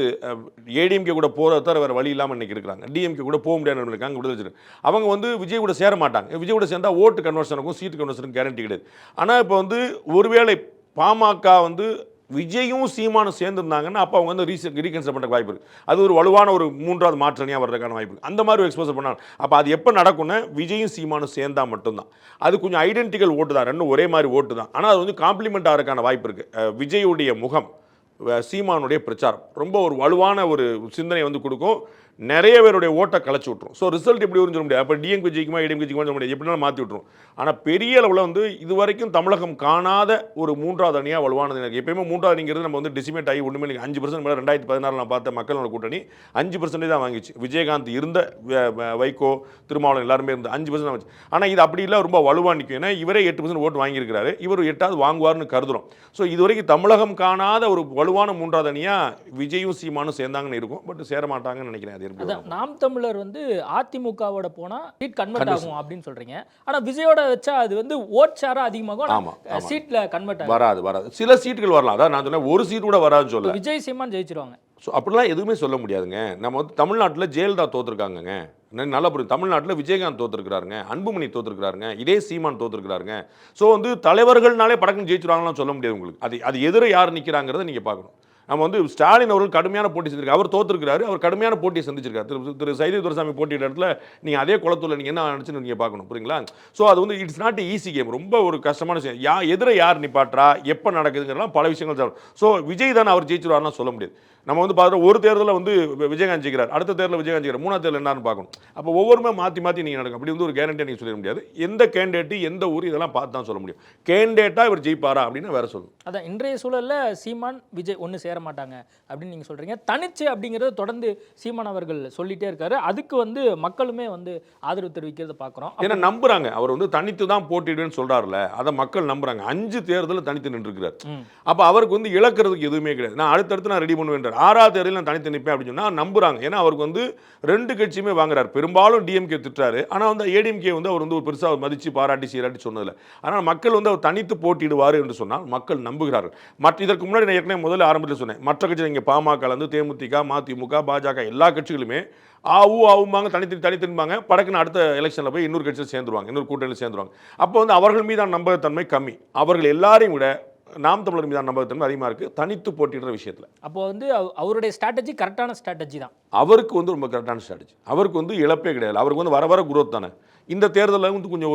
ஏடிஎம்கே கூட போகிறத தவிர வேறு வழி இல்லாமல் இன்றைக்கி இருக்கிறாங்க. டிஎம்கே கூட போக முடியாதுன்னு இருக்காங்க, விடுதலை வச்சிருக்காங்க. அவங்க வந்து விஜய் கூட சேர மாட்டாங்க. விஜய் கூட சேர்ந்தால் ஓட்டு கன்வர்ஷனுக்கும் சீட்டு கன்வர்ஷனுக்கும் கேரண்டி கிடையாது. ஆனால் இப்போ வந்து ஒருவேளை பாமக வந்து விஜயும் சீமானும் சேர்ந்துருந்தாங்கன்னா அப்போ அவங்க வந்து ரீகன்சிடர் பண்ணுற வாய்ப்பு இருக்குது. அது ஒரு வலுவான ஒரு 3வது மாற்றணியாக வர்றதுக்கான வாய்ப்பு இருக்குது. அந்த மாதிரி ஒரு எக்ஸ்போசர் பண்ணாங்க. அப்போ அது எப்போ நடக்கும்னா விஜயும் சீமானும் சேர்ந்தால் மட்டும்தான். அது கொஞ்சம் ஐடென்டிக்கல் ஓட்டு தான், ரெண்டும் ஒரே மாதிரி ஓட்டு தான். ஆனால் அது வந்து காம்ப்ளிமெண்ட் ஆகிறதுக்கான வாய்ப்பு இருக்குது. விஜயுடைய முகம், சீமானுடைய பிரச்சாரம் ரொம்ப ஒரு வலுவான ஒரு சிந்தனை வந்து கொடுக்கும். நிறைய பேருடைய ஓட்டை கலைச்சி விட்ரும். ஸோ ரிசல்ட் எப்படி வரும்னு சொல்ல முடியாது. அப்போ டிஎம்கே ஜெயிக்குமா ஏடிஎம்கே ஜெயிக்குமா சொல்ல முடியாது, எப்படினாலும் மாற்றி விட்ரும். ஆனால் பெரிய அளவில் வந்து இது வரைக்கும் தமிழகம் காணாத ஒரு 3வது அணியாக வலுவானது எனக்கு. எப்பயுமே 3வது அணிங்கிறது நம்ம வந்து டிசிமேட் ஆகி ஒன்றுமே 5% மேலே 2016 நான் பார்த்த மக்களோட கூட்டணி 5% தான் வாங்கிச்சு. விஜயகாந்த் இருந்த வைகோ திருமாவளவன் எல்லாருமே இருந்து 5% தான் வச்சு. ஆனால் இது அப்படி இல்லை, ரொம்ப வலுவாக நிற்கும். ஏன்னா இவரே 8% ஓட்டு வாங்கியிருக்கிறாரு, இவர் 8வது வாங்குவார்னு கருதுகிறோம். ஸோ இது வரைக்கும் தமிழகம் காணாத ஒரு வலுவான 3வது அணியாக விஜயும் சீமானும் சேர்ந்தாங்கன்னு இருக்கும். பட் சேர மாட்டாங்கன்னு நினைக்கிறேன். அதான் நாம் தமிழர் வந்து அதிமுகவோட போனா சீட் கன்வெர்ட் ஆகும் அப்படின்னு சொல்றீங்க. ஆனா விஜயோட வச்சா அது வந்து ஓட் ஷேரா அதிகமாகும், ஆமா, ஆமா. சீட்ல கன்வெர்ட் ஆகும். வராது. சில சீட்டுகள் வரலாம். அதான் நான் சொன்னேன், ஒரு சீட் கூட வராதுன்னு சொல்ல. விஜய் சீமான் ஜெயிச்சிருவாங்க. ஸோ அப்படிலாம் எதுவுமே சொல்ல முடியாதுங்க. நம்ம வந்து தமிழ்நாட்டில் ஜெயலலிதா தோத்துருக்காங்கங்க. நல்லா புரியும். தமிழ்நாட்டில் விஜயகாந்த் தோத்துருக்காருங்க, அன்புமணி தோத்துருக்காருங்க, இதே சீமான் தோத்துருக்காருங்க. ஸோ வந்து தலைவர்கள்னாலே படக்குன்னு ஜெயிச்சிருவாங்கலாம் சொல்ல முடியாது உங்களுக்கு. அது எதிர யார் நிற்கிறாங்கிறத நீங்கள் பார்க்கணும். நம்ம வந்து ஸ்டாலின் அவர்கள் கடுமையான போட்டி செஞ்சிருக்காரு. அவர் தோத்துருக்காரு, அவர் கடுமையான போட்டியை சந்திச்சிருக்காரு. திரு சைதை துரைசாமி போட்டியிட்ட இடத்துல நீங்கள் அதே குளத்துல நீங்கள் என்ன நினச்சுன்னு நீங்கள் பார்க்கணும், புரியுங்களா? ஸோ அது வந்து இட்ஸ் நாட் ஈஸி கேம். ரொம்ப ஒரு கஷ்டமான விஷயம். எதிர யார் நிப்பாற்றா, எப்போ நடக்குதுங்கிறலாம் பல விஷயங்கள். ஸோ விஜய் தானே அவர் ஜெயிச்சிருவாருன்னா சொல்ல முடியாது. நம்ம வந்து பார்த்தா ஒரு தேர்தலில் வந்து விஜயகாந்த் ஜெயிக்கிறார், அடுத்த தேர்தலில் விஜயகாந்த் ஜெயிக்கிறார், மூணாவது தேர்தல் என்னன்னு பார்க்கணும். அப்போ ஒவ்வொருமே மாற்றி நீங்கள் நடக்கும். அப்படி வந்து ஒரு கேரண்டியாக நீங்கள் சொல்ல முடியாது. எந்த கேண்டிடேட்டு எந்த ஊர் இதெல்லாம் பார்த்து தான் சொல்ல முடியும். கேண்டிடேட்டாக இவர் ஜெயிப்பாரா அப்படின்னு வேற சொல்லணும். அதான் இன்றைய சூழலில் சீமான் விஜய் ஒன்று சேர மாட்டாங்க அப்படின்னு நீங்கள் சொல்கிறீங்க. தனிச்சு அப்படிங்கிறத தொடர்ந்து சீமான் அவர்கள் சொல்லிகிட்டே இருக்காரு. அதுக்கு வந்து மக்களுமே வந்து ஆதரவு தெரிவிக்கிறத பார்க்குறோம். ஏன்னா நம்புறாங்க, அவர் வந்து தனித்து தான் போட்டிடுவேன்னு சொல்கிறாருல, அதை மக்கள் நம்புறாங்க. 5 தேர்தலில் தனித்து நின்றுருக்கிறார். அப்போ அவருக்கு வந்து இழக்கிறதுக்கு எதுவுமே கிடையாது. நான் அடுத்தடுத்து நான் ரெடி பண்ணுவேன், 6வது தேர்தலில் நான் தனித்து நிற்பேன் அப்படின்னு சொன்னால் நம்புறாங்க. ஏன்னா அவருக்கு வந்து 2 கட்சியுமே வாங்குறாரு. பெரும்பாலும் டிஎம்கே திட்டுறாரு, ஆனால் வந்து ஏடிஎம்கே வந்து அவர் வந்து ஒரு பெருசாக மதித்து பாராட்டி சீராட்டி சொன்னதில்லை. ஆனால் மக்கள் வந்து அவர் தனித்து போட்டிடுவார் என்று சொன்னால் மக்கள் நம்புகிறார்கள். இதற்கு முன்னாடி நான் ஏற்கனவே முதல்ல ஆரம்பத்தில் சொன்னேன், மற்ற கட்சி இங்கே பாமக வந்து தேமுதிக, மதிமுக, பாஜக எல்லா கட்சிகளுமே ஆவுமாங்க தனித்திருப்பாங்க. படக்குன்னு அடுத்த எலெக்ஷனில் போய் இன்னொரு கட்சியில் சேர்ந்துருவாங்க, இன்னொரு கூட்டணியில் சேர்ந்துருவாங்க. அப்போ வந்து அவர்கள் மீதான நம்பகத்தன்மை கம்மி. அவர்கள் எல்லாரையும் விட நாம் தமிழர் மீதான நம்பகத்தன்மை அதிகமாக இருக்குது தனித்து போட்டிடுற விஷயத்தில். அப்போ வந்து அவருடைய ஸ்ட்ராட்டஜி கரெக்டான ஸ்ட்ராட்டஜி தான். அவருக்கு வந்து ரொம்ப கரெக்டான ஸ்ட்ராட்டஜி. அவருக்கு வந்து இழப்பே கிடையாது. அவருக்கு வந்து வர குரோத் தானே. இந்த தேர்தலில் வந்து கொஞ்சம்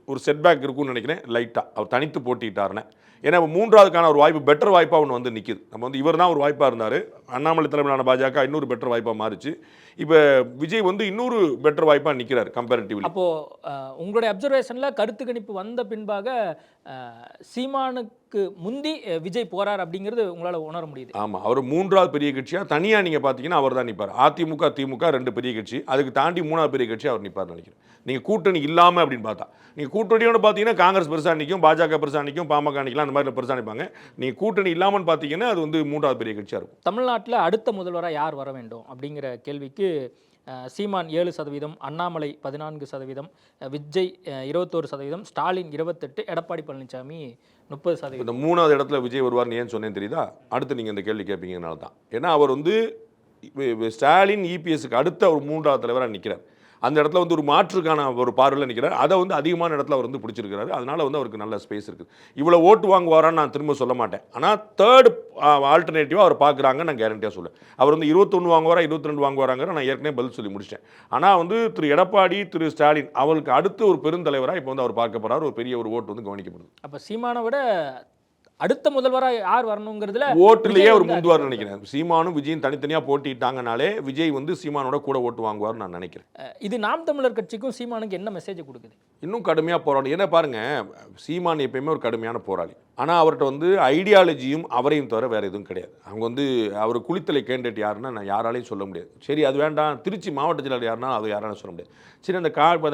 ஒரு செட்பேக் இருக்கும்னு நினைக்கிறேன் லைட்டாக, அவர் தனித்து போட்டிட்டாருன்னு. ஏன்னா 3வதுக்கான ஒரு வாய்ப்பு, பெட்டர் வாய்ப்பாக ஒன்று வந்து நிற்கிது. நம்ம வந்து இவர் தான் ஒரு வாய்ப்பாக இருந்தார், அண்ணாமலை தலைமையிலான பாஜக இன்னொரு பெட்டர் வாய்ப்பாக மாறிச்சு. இப்போ விஜய் வந்து இன்னொரு பெட்டர் வாய்ப்பாக நிற்கிறார் கம்பேரிட்டிவ்லி. அப்போது உங்களுடைய அப்சர்வேஷனில் கருத்து கணிப்பு வந்த பின்பாக சீமானுக்கு முந்தி விஜய் போகிறார் அப்படிங்கிறது உங்களால் உணர முடியுது. ஆமாம், அவர் 3வது பெரிய கட்சியாக தனியாக நீங்கள் பார்த்தீங்கன்னா அவர் தான் நிற்பார். அதிமுக திமுக 2 பெரிய கட்சி, அதுக்கு தாண்டி 3வது பெரிய கட்சி அவர் நிற்பார் நினைக்கிறேன். நீங்கள் கூட்டணி இல்லாமல் அப்படின்னு பார்த்தா, நீங்கள் கூட்டணியோடு பார்த்தீங்கன்னா காங்கிரஸ் பெருசாக நிற்கும், பாஜக பெருசாக நிற்கும், பாமக நிற்கலாம், அந்த மாதிரி பெருசாக நிற்பாங்க. நீங்கள் கூட்டணி இல்லாமல் பார்த்தீங்கன்னா அது வந்து 3வது பெரிய கட்சியாக இருக்கும். தமிழ்நாட்டில் அடுத்த முதல்வராக யார் வர வேண்டும் அப்படிங்கிற கேள்விக்கு சீமான் 7%, அண்ணாமலை 14%, விஜய் 21%, ஸ்டாலின் 28%, எடப்பாடி பழனிசாமி 30%. இந்த 3வது இடத்துல விஜய் வருவார்னு ஏன் சொன்னேன்னு தெரியுதா? அடுத்து நீங்கள் இந்த கேள்வி கேட்பீங்கனால தான். ஏன்னா அவர் வந்து ஸ்டாலின் இபிஎஸ்க்கு அடுத்த ஒரு 3வது தலைவராக நிற்கிறார். அந்த இடத்துல வந்து ஒரு மாற்றுக்கான ஒரு பார்வையில் நிற்கிறார். அதை வந்து அதிகமான இடத்துல அவர் வந்து பிடிச்சிருக்கிறாரு. அதனால வந்து அவருக்கு நல்ல ஸ்பேஸ் இருக்குது. இவ்வளோ ஓட்டு வாங்குவாரான்னு நான் திரும்ப சொல்ல மாட்டேன். ஆனால் 3rd ஆல்டர்னேட்டிவாக அவர் பார்க்குறாங்க, நான் கேரண்டியாக சொல்லுவேன். அவர் வந்து 21 வாங்குவாரா 22 வாங்குவாராங்கிற நான் ஏற்கனவே பதில் சொல்லி முடிச்சிட்டேன். ஆனால் வந்து திரு எடப்பாடி, திரு ஸ்டாலின் அவருக்கு அடுத்து ஒரு பெருந்தலைவராக இப்போ வந்து அவர் பார்க்க போகிறார். ஒரு பெரிய ஒரு ஓட்டு வந்து கவனிக்கப்படுது. அப்போ சீமானை விட அடுத்த முதல்வராக யார் வரணுங்கிறதுல ஓட்டுலேயே அவர் முந்துவார் நினைக்கிறேன். சீமானும் விஜயும் தனித்தனியாக போட்டிட்டாங்கனாலே விஜய் வந்து சீமானோட கூட ஓட்டு வாங்குவார்னு நான் நினைக்கிறேன். இது நாம் தமிழர் கட்சிக்கும் சீமானுக்கு என்ன மெசேஜ் கொடுக்குது? இன்னும் கடுமையாக போராடும். ஏன்னா பாருங்க, சீமான் எப்பயுமே ஒரு கடுமையான போராளி. ஆனால் அவர்கிட்ட வந்து ஐடியாலஜியும் அவரையும் தவிர வேறு எதுவும் கிடையாது. அவங்க வந்து அவர் குளித்தலை கேண்டிடேட் யாருன்னா நான் யாராலையும் சொல்ல முடியாது. சரி அது வேண்டாம், திருச்சி மாவட்ட செயலாளர் யாருன்னா அது யாராலும் சொல்ல முடியாது. சரி அந்த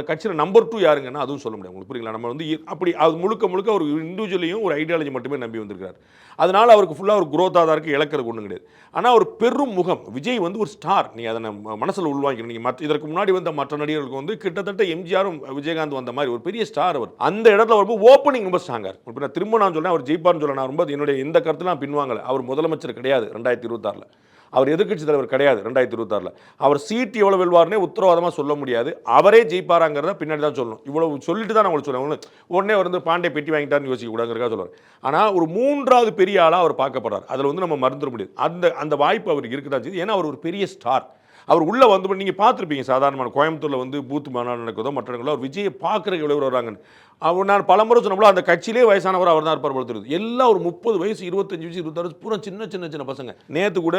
கட்சியில் நம்பர் 2 யாருங்கன்னா அதுவும் சொல்ல முடியாது. உங்களுக்கு புரியுங்களா? நம்ம வந்து அப்படி அது முழுக்க ஒரு இண்டிவிஜுவலையும் ஒரு ஐடியாலஜி மட்டுமே நம்பி வந்திருக்கிறார். அதனால் அவருக்கு ஃபுல்லாக ஒரு குரோத்தாக தான் இருக்குது, இழக்கிறது ஒன்றும் கிடையாது. ஆனால் ஒரு பெரும் முகம் விஜய் வந்து ஒரு ஸ்டார். நீங்கள் அதை மனசில் உள்வாங்கிக்கணும். நீங்கள் இதற்கு முன்னாடி வந்த மற்ற நடிகர்களுக்கு வந்து கிட்டத்தட்ட எம்ஜிஆரும் விஜயகாந்த் வந்த மாதிரி ஒரு பெரிய ஸ்டார் அவர். அந்த இடத்துல வரும்போது ஓப்பனிங் ரொம்ப ஸ்ட்ராங்காக இருக்கும். இப்போ நான் திரும்ப நான் சொல்றேன், அவர் ஜெயிப்பார்னு சொல்ல நான் ரொம்ப என்னுடைய எந்த கருத்துலாம் பின்வாங்கலை. அவர் முதலமைச்சர் கிடையாது 2026. அவர் எதிர்க்கட்சி தலைவர் கிடையாது 2026. அவர் சீட் எவ்வளோ வெல்வார்னே உத்தரவாதமாக சொல்ல முடியாது. அவரே ஜெயிப்பாராங்கிறத பின்னாடி தான் சொல்லணும். இவ்வளவு சொல்லிட்டு தான் நான் உங்களுக்கு சொல்லுவேன். உடனே வந்து பாண்டே பெட்டி வாங்கிட்டார்னு யோசிக்க கூடாதுங்கிறதா சொல்லுவார். ஆனால் ஒரு 3வது பெரிய ஆளாக அவர் பார்க்கப்படுறார். அதில் வந்து நம்ம மறந்துட முடியாது. அந்த வாய்ப்பு அவருக்கு இருக்குதான் செய்யுது. ஏன்னா அவர் ஒரு பெரிய ஸ்டார். அவர் உள்ளே வந்து நீங்கள் பார்த்துருப்பீங்க, சாதாரணமான கோயம்புத்தூரில் வந்து பூத்து மாநாடு நடக்குதோ மற்ற இடங்களோ அவர் விஜயை பார்க்குறக்கு எவ்வளோ வராங்கன்னு. அவர் நான் பலமுறை சொன்னோம்ல, அந்த கட்சியிலே வயசானவர் அவர் தான் இருப்பார் போல தெரியுது. எல்லாம் ஒரு 30 வயசு 25 வயசு 26 பூரா சின்ன பசங்க. நேற்று கூட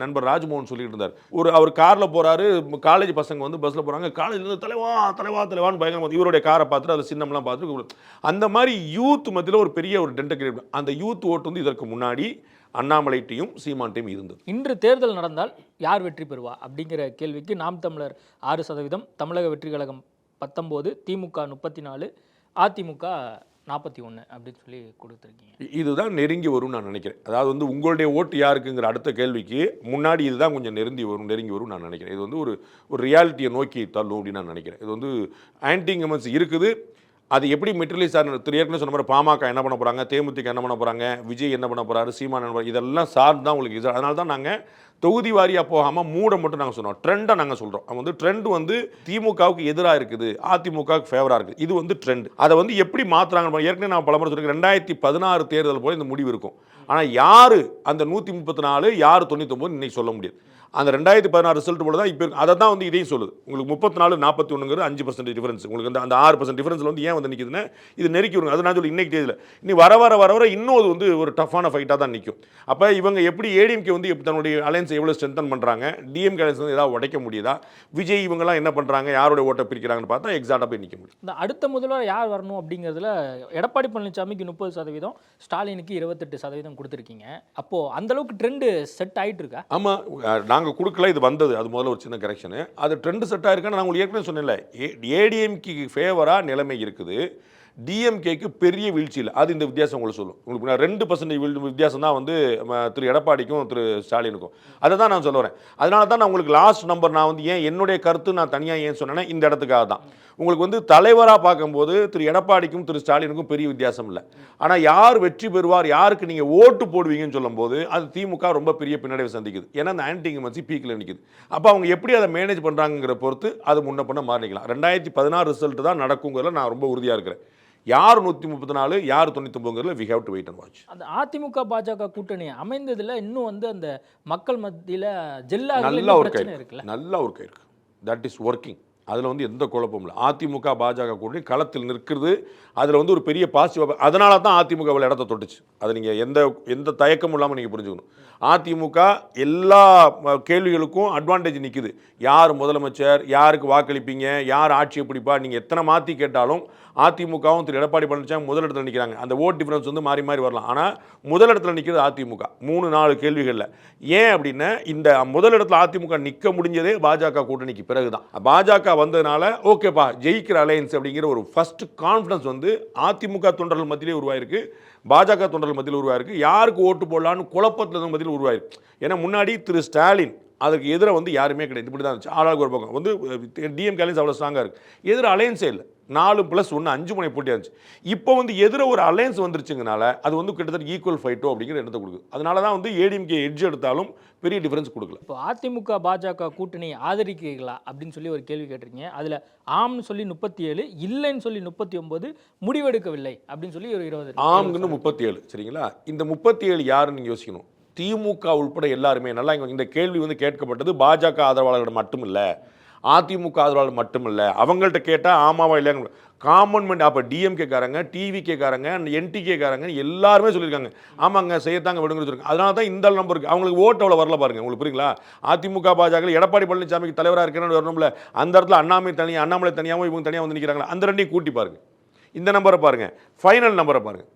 நண்பர் ராஜ்மோகன் சொல்லிட்டு இருந்தார், அவர் காரில் போகிறாரு, காலேஜ் பசங்க வந்து பஸ்ஸில் போகிறாங்க, காலேஜ்லேருந்து தலைவான்னு பயங்கரமாக இவருடைய காரை பார்த்துட்டு அதை சின்னம்லாம் பார்த்துட்டு அந்த மாதிரி யூத் மத்தியில் ஒரு பெரிய ஒரு டென்ட் கிரியேட். அந்த யூத் ஓட்டு வந்து இதற்கு முன்னாடி அண்ணாமலைட்டையும் சீமான்ட்டையும் இருந்தது. இன்று தேர்தல் நடந்தால் யார் வெற்றி பெறுவா அப்படிங்கிற கேள்விக்கு நாம் தமிழர் 6%, தமிழக வெற்றி கழகம் 19%, திமுக 34%, அதிமுக 41 அப்படின்னு சொல்லி கொடுத்துருக்கீங்க. இதுதான் நெருங்கி வரும்னு நான் நினைக்கிறேன். அதாவது வந்து உங்களுடைய ஓட்டு யாருக்குங்கிற அடுத்த கேள்விக்கு முன்னாடி இதுதான் கொஞ்சம் நெருங்கி வரும் நான் நினைக்கிறேன். இது வந்து ஒரு ரியாலிட்டியை நோக்கி தள்ளும் அப்படின்னு நான் நினைக்கிறேன். இது வந்து ஆன்டி இன்கம்பன்சி இருக்குது. அது எப்படி மெட்டீரியலைஸ் ஆகணும், ஏற்கனவே சொன்ன மாதிரி பாமக என்ன பண்ண போகிறாங்க, தேமுதிக என்ன பண்ண போகிறாங்க, விஜய் என்ன பண்ண போகிறாரு, சீமான் என்ன பண்ண, இதெல்லாம் சார்ந்து தான் உங்களுக்கு. அதனால தான் நாங்கள் தொகுதி வாரியாக போகாமல் மூட மட்டும் நாங்கள் சொன்னோம். ட்ரெண்டை நாங்கள் சொல்கிறோம். அவங்க வந்து ட்ரெண்ட் வந்து திமுகவுக்கு எதிராக இருக்குது, அதிமுகவுக்கு ஃபேவராக இருக்குது. இது வந்து ட்ரெண்ட். அதை வந்து எப்படி மாற்றுறாங்க, ஏற்கனவே நான் பலமுறை சொல்லியிருக்கேன். 2016 தேர்தல் போல் இந்த முடிவு இருக்கும். ஆனால் யார் அந்த 134 யார் 99 இன்னைக்கு சொல்ல முடியாது. அந்த 2016 ரிசல்ட் போல தான் இப்போ அதை தான் வந்து இதையும் சொல்லுது. உங்களுக்கு 34 41ங்கிறது 5% டிஃபரன்ஸ். உங்களுக்கு அந்த 6% டிஃபரன்ஸில் வந்து ஏன் வந்து நிற்குதுன்னா இது நெருக்கி விடுங்க. அது நான் சொல்லி இன்னைக்கு தேதியில் இனி வர இன்னும் அது வந்து ஒரு டஃப்பான ஃபைட்டாக தான் நிற்கும். அப்போ இவங்க எப்படி ஏடிஎம்கே வந்து இப்போ தன்னுடைய அலையன்ஸை எவ்வளோ ஸ்ட்ரென்தன் பண்ணுறாங்க, டிஎம்கே அலையன்ஸ் வந்து ஏதாவது உடைக்க முடியுதா, விஜய் இவங்கெல்லாம் என்ன பண்ணுறாங்க, யாரோட ஓட்டை பிரிக்கிறாங்கன்னு பார்த்தா எக்ஸாக்டாக போய் நிற்க முடியும். இந்த அடுத்த முதல்வர் யார் வரணும் அப்படிங்கிறதுல எடப்பாடி பழனிசாமிக்கு 30%, ஸ்டாலினுக்கு 28% கொடுத்துருக்கீங்க. அப்போது அந்தளவுக்கு ட்ரெண்டு செட் ஆகிட்டு இருக்கா? ஆமாம், நாங்கள் கொடுக்கல, இது வந்தது. அது முதல்ல ஒரு சின்ன கரெக்ஷனு. அது ட்ரெண்டு செட் ஆயிருக்கான்னு நான் உங்களுக்கு ஏற்கனவே சொன்னேன்ல. ஏடிஎம்கே ஃபேவராக நிலைமை இருக்குது, டிஎம்கேக்கு பெரிய வீழ்ச்சி இல்லை. அது இந்த வித்தியாசம் உங்களுக்கு சொல்லும். உங்களுக்கு 2% வித்தியாசம் தான் வந்து திரு எடப்பாடிக்கும் திரு ஸ்டாலினுக்கும். அதை தான் நான் சொல்ல வரேன். அதனால தான் நான் உங்களுக்கு லாஸ்ட் நம்பர் நான் வந்து ஏன் என்னுடைய கருத்து நான் தனியாக ஏன் சொன்னேன்னா இந்த இடத்துக்காக தான். உங்களுக்கு வந்து தலைவராக பார்க்கும்போது திரு எடப்பாடிக்கும் திரு ஸ்டாலினுக்கும் பெரிய வித்தியாசம் இல்லை. ஆனால் யார் வெற்றி பெறுவார், யாருக்கு நீங்கள் ஓட்டு போடுவீங்கன்னு சொல்லும்போது அது திமுக ரொம்ப பெரிய பின்னடைவை சந்திக்குது. ஏன்னா அந்த ஆன்டி இன்கம்பன்சி பீக்கில் நிற்குது. அப்போ அவங்க எப்படி அதை மேனேஜ் பண்ணுறாங்கிற பொறுத்து அது முன்ன பண்ண மாறிக்கலாம். 2016 ரிசல்ட் தான் நடக்குங்கிறதுல நான் ரொம்ப உறுதியாக இருக்கிறேன். யார் 134 யார் 99ங்கிறதுல we have to wait and watch. அந்த அதிமுக பாஜக கூட்டணி அமைந்ததுல இன்னும் வந்து அந்த மக்கள் மத்தியில் ஜெல்லாக நல்லா ஒர்க் இருக்குல்ல, ஆயிருக்கு, நல்லா ஒர்க் ஆயிருக்கு. That is working. அதில் வந்து எந்த குழப்பமும் இல்லை. அதிமுக பாஜக கூட்டணி களத்தில் நிற்கிறது. அதில் வந்து ஒரு பெரிய பாசிட்டிவ். அதனால தான் அதிமுக இடத்த தொட்டுச்சு. அதை நீங்கள் எந்த தயக்கமும் இல்லாமல் நீங்கள் புரிஞ்சுக்கணும். அதிமுக எல்லா கேள்விகளுக்கும் அட்வான்டேஜ் நிற்குது. யார் முதலமைச்சர், யாருக்கு வாக்களிப்பீங்க, யார் ஆட்சியை பிடிப்பா, நீங்கள் எத்தனை மாற்றி கேட்டாலும் அதிமுகவும் திரு எடப்பாடி பழனிசாமி முதலிடத்தில் நிற்கிறாங்க. அந்த ஓட் டிஃபரன்ஸ் வந்து மாறி மாறி வரலாம். ஆனால் முதலிடத்தில் நிற்கிறது அதிமுக 3-4 கேள்விகளில். ஏன் அப்படின்னா இந்த முதலிடத்தில் அதிமுக நிற்க முடிஞ்சதே பாஜக கூட்டணிக்கு பிறகு தான். பாஜக வந்ததுனால ஓகேப்பா ஜெயிக்கிற அலையன்ஸ் அப்படிங்கிற ஒரு ஃபர்ஸ்ட் கான்ஃபிடன்ஸ் வந்து அதிமுக தொண்டர்கள் மத்தியிலே உருவாயிருக்கு, பாஜக தொண்டர்கள் மத்தியில் உருவாயிருக்கு. யாருக்கு ஓட்டு போடலான்னு குழப்பத்தில் மத்தியில் உருவாயிருக்கு. ஏன்னா முன்னாடி திரு ஸ்டாலின் அதுக்கு எதிராக வந்து யாருமே கிடையாது. இப்படி தான் இருந்துச்சு. ஆளாளுக்கு ஒரு பக்கம் வந்து டிஎம்கே அலையன்ஸ் அவ்வளோ ஸ்ட்ராங்காக இருக்குது. எதிர அலையன்ஸே இல்லை. 4+1 5 முனை போட்டியாக இருந்துச்சு. இப்போ வந்து எதிர ஒரு அலையன்ஸ் வந்துருச்சுங்கனால அது வந்து கிட்டத்தட்ட ஈக்குவல் ஃபைட்டோ அப்படிங்கிற இடத்தை கொடுக்குது. அதனால தான் வந்து ஏடிஎம்கே எட்ஜ் எடுத்தாலும் பெரிய டிஃபரன்ஸ் கொடுக்கல. இப்போ அதிமுக பாஜக கூட்டணி ஆதரிக்கிறீங்களா அப்படின்னு சொல்லி ஒரு கேள்வி கேட்டிருக்கீங்க. அதில் ஆம்னு சொல்லி 37, இல்லைன்னு சொல்லி 39, முடிவெடுக்கவில்லை அப்படின்னு சொல்லி ஒரு 20. ஆம்னு 37. சரிங்களா? இந்த 37 யாருன்னு நீங்கள் யோசிக்கணும். திமுக உள்பட எல்லாருமே நல்லா இந்த கேள்வி வந்து கேட்கப்பட்டது பாஜக ஆதரவாளர்கள் மட்டும் இல்லை, அதிமுக ஆதரவாளர் மட்டும் இல்லை. அவங்கள்ட்ட கேட்டால் ஆமாவா இல்லையா காமன்மெண்ட். அப்போ டிஎம்கேக்காரங்க, டிவிகேக்காரங்க, என்டிகேக்காரங்க எல்லாருமே சொல்லியிருக்காங்க ஆமாங்க செய்யத்தாங்க விடுங்க சொல்லியிருக்காங்க. அதனால தான் இந்த நம்பருக்கு அவங்களுக்கு ஓட்டு அவ்வளோ வரல பாருங்க. உங்களுக்கு புரியுங்களா? அதிமுக பாஜக எடப்பாடி பழனிசாமிக்கு தலைவராக இருக்கிறேன்னு வரணும்ல, அந்த இடத்துல அண்ணாமலை தனியாகவும் இவங்க தனியாக வந்து நிற்கிறாங்களா, அந்த ரெண்டையும் கூட்டி பாருங்க. இந்த நம்பரை பாருங்க, ஃபைனல் நம்பரை பாருங்க.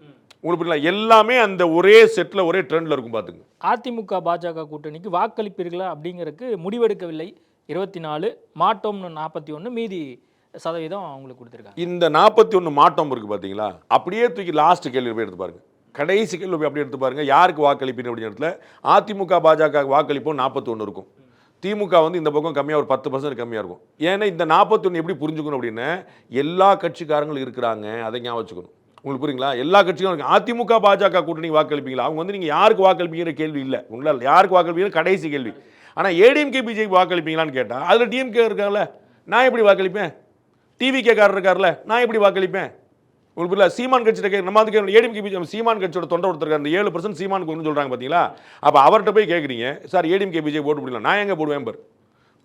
உங்களுக்கு புரியல, எல்லாமே அந்த ஒரே செட்டில் ஒரே ட்ரெண்டில் இருக்கும். பார்த்துங்க. அதிமுக பாஜக கூட்டணிக்கு வாக்களிப்பீர்களா அப்படிங்கிறதுக்கு முடிவெடுக்கவில்லை 24, மாட்டோம்னு 41, மீதி சதவீதம் அவங்களுக்கு கொடுத்துருக்காங்க. இந்த 41 மாட்டம் இருக்குது பார்த்தீங்களா? அப்படியே தூக்கி லாஸ்ட் கேள்வி போய் எடுத்து பாருங்க. கடைசி கேள்வி போய் அப்படியே எடுத்து பாருங்க. யாருக்கு வாக்களிப்பீங்க அப்படிங்கிற இடத்துல அதிமுக பாஜக வாக்களிப்போம் 41 இருக்கும். திமுக வந்து இந்த பக்கம் கம்மியாக ஒரு 10% கம்மியாக இருக்கும். ஏன்னா இந்த 41 எப்படி புரிஞ்சுக்கணும் அப்படின்னா எல்லா கட்சிக்காரங்களும் இருக்கிறாங்க, அதை ஞாபகம் வச்சுக்கணும். உங்களுக்கு புரியுங்களா? எல்லா கட்சியும் இருக்கு. அதிமுக பாஜக கூட்டணி வாக்களிப்பீங்களா? அவங்க வந்து நீங்கள் யாருக்கு வாக்களிப்பீங்கிற கேள்வி இல்லை. உங்களால் யாருக்கு வாக்களிப்பீங்க கடைசி கேள்வி. ஆனால் ஏடிஎம்கே பிஜேபி வாக்களிப்பீங்களான்னு கேட்டால் அதில் டிஎம்கே இருக்கார்ல, நான் எப்படி வாக்களிப்பேன்? டிவிகேக்காரர் இருக்கார்ல, நான் எப்படி வாக்களிப்பேன்? உங்களுக்கு புரியல? சீமான் கட்சியில் நம்ம அதுக்கு ஏடிஎம்கே பிஜேபி சீமான் கட்சியோட தொண்டை ஒருத்தர் அந்த 7% சீமானுக்கு ஒன்று சொல்கிறாங்க பார்த்தீங்களா? அப்போ அவர்கிட்ட போய் கேட்குறீங்க சார் ஏடிஎம்கே பிஜேபி போட்டு முடியல, நான் எங்கே போடுவேன் பார்.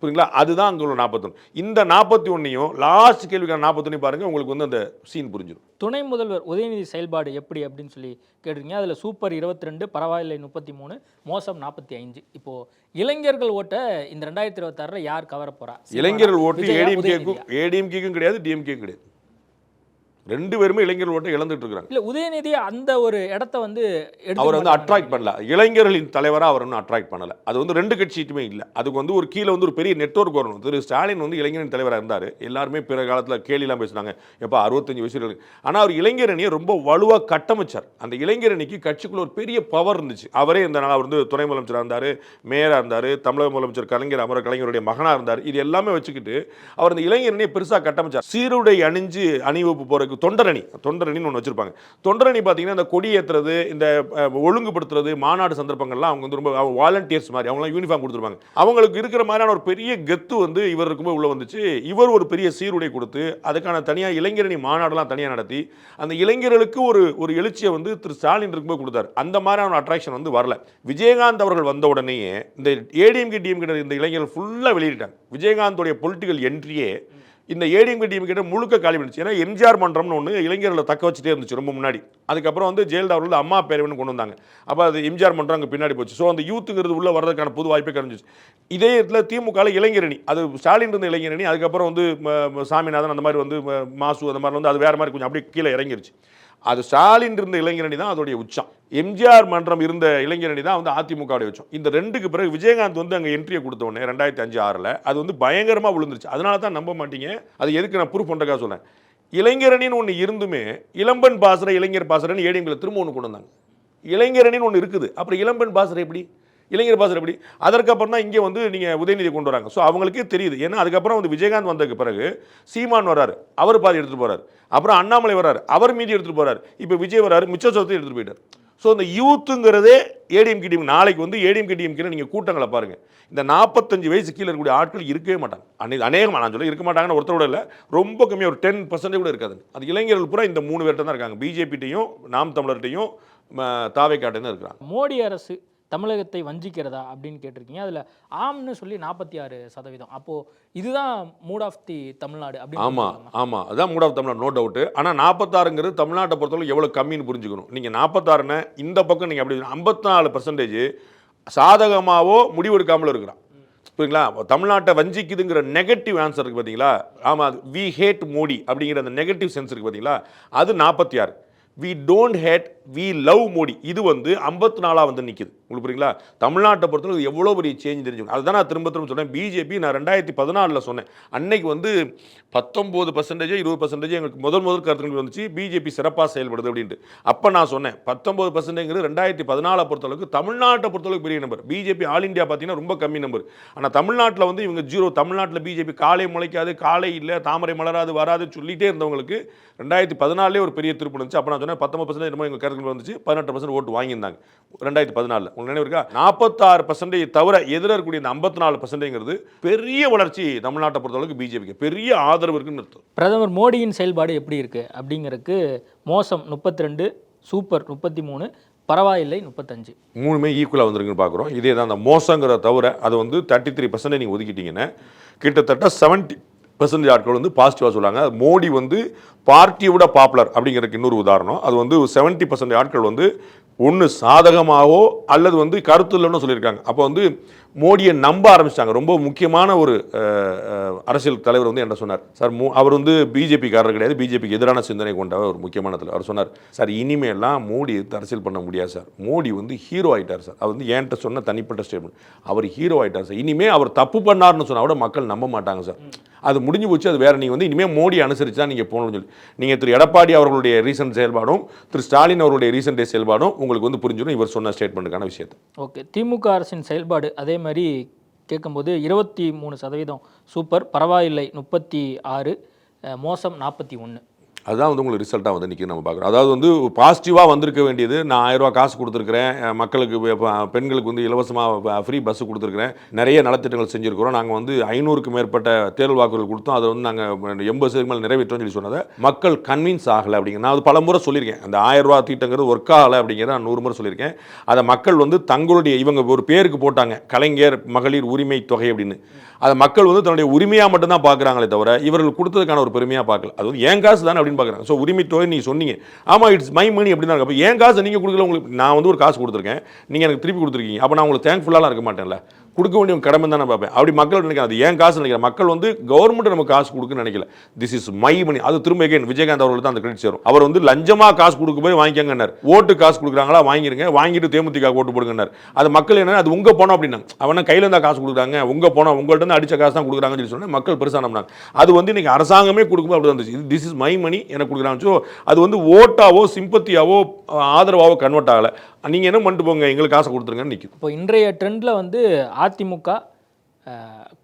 புரியுங்களா? அதுதான் அங்கே உள்ள 41. இந்த 41ஐயும் லாஸ்ட் கேள்விக்கான 41 பாருங்கள், உங்களுக்கு வந்து அந்த சீன் புரிஞ்சிடும். துணை முதல்வர் உதயநிதி செயல்பாடு எப்படி அப்படின்னு சொல்லி கேட்டிருக்கீங்க. அதில் சூப்பர் 22, பரவாயில்லை 33, மோசம் 45. இப்போது இளைஞர்கள் ஓட்டை இந்த 2026 யார் கவர போகிறா? இளைஞர்கள் ஓட்டு ஏடிஎம்கேக்கும் கிடையாது, டிஎம்கேக்கும் கிடையாது. 2 பேருமே இளைஞர்கள் ஓட்டை இழந்துட்டு இருக்காங்க. இல்ல உதயநிதி அந்த ஒரு இடத்த வந்து அவர் வந்து அட்ராக்ட் பண்ணல, இளைஞர்களின் தலைவராக அவர் ஒன்றும் அட்ராக்ட் பண்ணல. அது வந்து 2 கட்சியுமே இல்லை. அதுக்கு வந்து ஒரு கீழே வந்து ஒரு பெரிய நெட்வொர்க் வரணும். திரு ஸ்டாலின் வந்து இளைஞரின் தலைவராக இருந்தார். எல்லாருமே பிற காலத்தில் கேலிலாம் பேசினாங்க, எப்போ 65 வயசு. ஆனால் அவர் இளைஞரணியை ரொம்ப வலுவாக கட்டமைச்சார். அந்த இளைஞரணிக்கு கட்சிக்குள்ள ஒரு பெரிய பவர் இருந்துச்சு. அவரே இந்த நாள் வந்து துணை முதலமைச்சராக இருந்தார், மேயராக இருந்தார், தமிழக முதலமைச்சர் கலைஞருடைய மகனாக இருந்தார். இது எல்லாமே வச்சுக்கிட்டு அவர் இந்த இளைஞரணியை பெருசாக கட்டமைச்சார். சீருடை அணிஞ்சு அணிவகுப்பு போறதுக்கு தொண்டரணின்னு ஒன்று வச்சிருப்பாங்க. தொண்டரணி பார்த்தீங்கன்னா இந்த கொடி ஏற்றுறது, இந்த ஒழுங்குபடுத்துறது, மாநாடு சந்தர்ப்பங்கள்லாம் அவங்க வந்து ரொம்ப வாலண்டியர்ஸ் மாதிரி அவங்களாம் யூனிஃபார்ம் கொடுத்துருப்பாங்க. அவங்களுக்கு இருக்கிற மாதிரியான ஒரு பெரிய கெத்து வந்து இவர் இருக்கும்போது உள்ள வந்துச்சு. இவர் ஒரு பெரிய சீருடை கொடுத்து அதுக்கான தனியாக இளைஞரணி மாநாடெல்லாம் தனியாக நடத்தி அந்த இளைஞர்களுக்கு ஒரு எழுச்சியை வந்து திரு ஸ்டாலின் இருக்கும்போது கொடுத்தாரு. அந்த மாதிரியான அட்ராக்ஷன் வந்து வரல. விஜயகாந்த் அவர்கள் வந்த உடனேயே இந்த ஏடிஎம்கே டிஎம்கே இந்த இளைஞர்கள் ஃபுல்லாக வெளியிட்டாங்க. விஜயகாந்தோடைய பொலிட்டிக்கல் என்ட்ரியே இந்த ஏடிஎம்கே டிஎம்கே முழுக்க காலி பண்ணிச்சு. ஏன்னா எம்ஜிஆர் மன்றம்னு ஒன்று இளைஞர்களை தக்க வச்சுட்டே இருந்துச்சு ரொம்ப முன்னாடி. அதுக்கப்புறம் வந்து ஜெயலலிதா அவர்கள் அம்மா பேரவைன்னு கொண்டு வந்தாங்க. அப்போ அது எம்ஜிஆர் மன்றம் அங்கே பின்னாடி போச்சு. ஸோ அந்த யூத்துங்கிறது உள்ள வர்றதுக்கான புது வாய்ப்பே கிடைச்சிச்சு. இதே இடத்துல திமுக இளைஞரணி, அது ஸ்டாலின் இருந்த இளைஞரணி, அதுக்கப்புறம் வந்து சாமிநாதன் அந்த மாதிரி வந்து மாசு அந்த மாதிரி வந்து அது வேறு மாதிரி கொஞ்சம் அப்படியே கீழே இறங்கிருச்சு. அது ஸ்டாலின் இருந்த இளைஞரணி தான் அதோடைய உச்சம். எம்ஜிஆர் மன்றம் இருந்த இளைஞரணி தான் வந்து அதிமுகவுடைய உச்சம். இந்த 2க்கு பிறகு விஜயகாந்த் வந்து அங்கே என்ட்ரியை கொடுத்த உடனே 2005-6 அது வந்து பயங்கரமாக விழுந்துருச்சு. அதனால தான் நம்ப மாட்டீங்க, அது எதுக்கு நான் ப்ரூஃப் பண்ணுறதுக்காக சொன்னேன். இளைஞரணின்னு ஒன்று இருந்துமே இளம்பெண் பாசறை இளைஞர் பாசறைன்னு ஏடிஎம்கேல திரும்ப ஒன்று கொண்டு வந்தாங்க. இளைஞரணின்னு ஒன்று இருக்குது, அப்புறம் இளம்பெண் பாசறை எப்படி, இளைஞர் பாசறை எப்படி? அதற்கப்புறம் தான் இங்கே வந்து நீங்கள் உதயநிதி கொண்டு வராங்க. ஸோ அவங்களுக்கே தெரியுது. ஏன்னா அதுக்கப்புறம் வந்து விஜயகாந்த் வந்ததுக்கு பிறகு சீமான் வராரு, அவர் பாதி எடுத்துகிட்டு போகிறார். அப்புறம் அண்ணாமலை வராரு, அவர் மீதி எடுத்துகிட்டு போகிறார். இப்போ விஜய் வராரு, மிச்ச சொத்தை எடுத்துகிட்டு போயிட்டார். ஸோ இந்த யூத்துங்கிறதே ஏடிஎம்கே டிஎம் நாளைக்கு வந்து ஏடிஎம்கே டிஎம்கே நீங்கள் கூட்டங்களை பாருங்கள். இந்த 45 வயசு கீழே இருக்கக்கூடிய ஆட்கள் இருக்கவே மாட்டாங்க. அநேகமாக நான் சொல்ல இருக்க மாட்டாங்கன்னு ஒருத்தரோட இல்லை, ரொம்ப கம்மியாக ஒரு 10% கூட இருக்காது. அது இளைஞர்கள் பூரா இந்த 3 பேர்ட்ட தான் இருக்காங்க. பிஜேபிட்டையும் நாம் தமிழர்கிட்டையும் தாவேக்காட்டையும் தான் இருக்கிறாங்க. மோடி அரசு தமிழகத்தை வஞ்சிக்கிறதா அப்படின்னு கேட்டிருக்கீங்க. அதில் ஆம்னு சொல்லி 46%. அப்போது இதுதான் மூட் ஆஃப் தி தமிழ்நாடு அப்படின்னு. ஆமாம் அதுதான் mood of Tamil Nadu, no doubt. ஆனால் 46ங்கிறது தமிழ்நாட்டை பொறுத்தவரை எவ்வளோ கம்மின்னு புரிஞ்சுக்கணும். நீங்கள் 46ன்னு இந்த பக்கம் நீங்கள் அப்படி 54% சாதகமாகவோ முடிவெடுக்காமலும் இருக்கிறான். புரியுங்களா? தமிழ்நாட்டை வஞ்சிக்குதுங்கிற நெகட்டிவ் ஆன்சர் இருக்குது பார்த்தீங்களா? ஆமாம், வி ஹேட் மோடி அப்படிங்கிற அந்த நெகட்டிவ் சென்ஸ் இருக்குது பார்த்தீங்களா? அது 46. We don't hate, we love Modi, இது வந்து 54 வந்து நிற்குது. உங்களுக்கு புரியுங்களா? தமிழ்நாட்டை பொறுத்தவரை எவ்வளோ பெரிய சேஞ்ச் தெரிஞ்சுக்கணும். அதுதான் நான் திரும்ப சொன்னேன். பிஜேபி நான் 2014 சொன்னேன். அன்னைக்கு வந்து 19% 20% எங்களுக்கு முதல் கருத்துக்கள் வந்துச்சு, பிஜேபி சிறப்பாக செயல்படுது அப்படின்ட்டு. அப்போ நான் சொன்னேன் 19%ங்கிறது 2014 பொறுத்தளவுக்கு தமிழ்நாட்டை பொறுத்தளவுக்கு பெரிய நம்பர். பிஜேபி ஆல் இந்தியா பார்த்தீங்கன்னா ரொம்ப கம்மி நம்பர். ஆனால் தமிழ்நாட்டில் வந்து இவங்க 0. தமிழ்நாட்டில் பிஜேபி காலை முளைக்காது, காலை இல்லை, தாமரை மலராது, வராது சொல்லிகிட்டே இருந்தவங்களுக்கு 2014 ஒரு பெரிய திருப்பு இருந்துச்சு. அப்போ நான் சொன்னேன் 19% என்னமோ எங்கள் கருத்துக்கள் வந்துச்சு, 18% ஓட்டு வாங்கியிருந்தாங்க 2014. உங்களுக்கு நினைவு இருக்கா? 46% தவிர எதிர இருக்கக்கூடிய இந்த 54%ங்கிறது பெரிய வளர்ச்சி தமிழ்நாட்டை பொறுத்தளவுக்கு பிஜேபிக்கு பெரிய ஆதரவு இருக்குன்னு அர்த்தம். பிரதமர் மோடியின் செயல்பாடு எப்படி இருக்குது அப்படிங்கிறதுக்கு மோசம் 32, சூப்பர் 33, பரவாயில்லை 35, 3மே ஈக்குவலாக வந்திருக்குன்னு பார்க்குறோம். இதே தான் அந்த மோசங்கிற தவிர அதை வந்து 33% நீங்கள் ஒதுக்கிட்டீங்கன்னா கிட்டத்தட்ட 70% ஆட்கள் வந்து பாசிட்டிவாக சொல்லுவாங்க. மோடி வந்து பார்ட்டியை விட பாப்புலர் அப்படிங்கிறதுக்கு இன்னொரு உதாரணம். அது வந்து 70% ஆட்கள் வந்து ஒன்று சாதகமாகவோ அல்லது வந்து கருத்து இல்லைன்னு சொல்லியிருக்காங்க. அப்போ வந்து மோடியை நம்ப ஆரம்பிச்சிட்டாங்க. ரொம்ப முக்கியமான ஒரு அரசியல் தலைவர் வந்து என்ன சொன்னார் சார், அவர் வந்து பிஜேபிக்காரர் கிடையாது, பிஜேபிக்கு எதிரான சிந்தனை கொண்ட ஒரு முக்கியமான தலைவர். அவர் சொன்னார், சார் இனிமேலாம் மோடி அரசியல் பண்ண முடியாது சார், மோடி வந்து ஹீரோ ஆகிட்டார் சார். அவர் வந்து என்கிட்ட சொன்ன தனிப்பட்ட ஸ்டேட்மெண்ட், அவர் ஹீரோ ஆகிட்டார் சார், இனிமேல் அவர் தப்பு பண்ணார்னு சொன்னால் கூட மக்கள் நம்ப மாட்டாங்க சார், அது முடிஞ்சு போச்சு, அது வேறு, நீங்கள் வந்து இனிமேல் மோடி அனுசரித்து தான் நீங்கள் போகணும்னு சொல்லி நீங்கள் திரு எடப்பாடி அவர்களுடைய ரீசன்ட் செயல்பாடும் திரு ஸ்டாலின் அவர்களுடைய ரீசன்ட் டே செயல்பாடும் உங்களுக்கு வந்து புரிஞ்சிடும் இவர் சொன்ன ஸ்டேட்மெண்ட்டுக்கான விஷயத்தை. ஓகே, திமுக அரசின் செயல்பாடு அதே மாதிரி கேட்கும்போது 23% சூப்பர், பரவாயில்லை 36, மோசம் 41. அதுதான் வந்து உங்களுக்கு ரிசல்ட்டாக வந்து நிற்கி நம்ம பார்க்குறோம். அதாவது வந்து பாசிட்டிவாக வந்திருக்க வேண்டியது, நான் 1000 ரூபா காசு கொடுத்துருக்குறேன், மக்களுக்கு பெண்களுக்கு வந்து இலவசமாக ஃப்ரீ பஸ்ஸு கொடுத்துருக்குறேன், நிறைய நலத்திட்டங்கள் செஞ்சுருக்கிறோம், நாங்கள் வந்து 500க்கும் மேற்பட்ட தேர்தல் வாக்குகள் கொடுத்தோம், அதை வந்து நாங்கள் 80% மேலே நிறைவேற்றோம்னு சொல்லி சொன்னதை மக்கள் கன்வின்ஸ் ஆகலை அப்படிங்கிற நான் அது பல முறை சொல்லியிருக்கேன். அந்த 1000 ரூபா திட்டங்கிறது ஒர்க் ஆகலை அப்படிங்கிறத நான் 100 முறை சொல்லியிருக்கேன். அதை மக்கள் வந்து தங்களுடைய இவங்க ஒரு பேருக்கு போட்டாங்க கலைஞர் மகளிர் உரிமை தொகை அப்படின்னு, அதை மக்கள் வந்து தன்னுடைய உரிமையாக மட்டும்தான் பார்க்குறாங்களே தவிர இவர்கள் கொடுத்ததுக்கான ஒரு பெருமையாக பார்க்கல. அது வந்து ஏன் காசு தானே அப்படின்னு பார்க்குறாங்க. ஸோ உரிமை தொகை நீங்கள் சொன்னீங்க, ஆமாம் இட்ஸ் மை மணி அப்படின்னு தான். அப்போ ஏன் காசு நீங்கள் கொடுக்கல, உங்களுக்கு நான் வந்து ஒரு காசு கொடுத்துருக்கேன், நீங்கள் எனக்கு திருப்பி கொடுத்துருக்கீங்க, அப்போ நான் உங்களுக்கு தேங்க்ஃபுல்லாலாம் இருக்க மாட்டேன்ல. கொடுக்க வேண்டிய கடமை தான் நான் பார்ப்பேன். அப்படி மக்கள் நினைக்கிறேன் அது ஏன் காசு நினைக்கிறேன். மக்கள் வந்து கவர்மெண்ட் நம்ம காசு கொடுக்குன்னு நினைக்கல. This is my money. அது திரும்ப again விஜயகாந்த் அவர்களுக்கு தான் அந்த கிரெடிட் சேரும். அவர் வந்து லஞ்சமா காசு கொடுக்க போய் வாங்கிக்கங்கன்னார். ஓட்டு காசு கொடுக்குறாங்களா வாங்கிருங்க, வாங்கிட்டு தேமுதிக ஓட்டு போடுங்கன்னார். அது மக்கள் என்ன அது உங்க பணம் அப்படின்னா அவனா கையில இருந்தா காசு கொடுக்குறாங்க, உங்க பணம் உங்கள்ட்ட இருந்து அடிச்ச காசு தான் கொடுக்குறாங்கன்னு சொல்லி சொன்னா மக்கள் பெருசா நம்பினாங்க. அது வந்து இன்னைக்கு அரசாங்கமே கொடுக்கும்போது அப்படி இருந்துச்சு. திஸ் இஸ் மை மணி எனக்கு கொடுக்குறாங்க. அது வந்து ஓட்டாவோ சிம்பத்தியாவோ ஆதரவாவோ கன்வெர்ட் ஆகல. நீங்க என்ன பண்ணிட்டு போங்க எங்களுக்கு காசை கொடுத்துருங்கன்னு நிற்கும். இப்போ இன்றைய ட்ரெண்டில் வந்து அதிமுக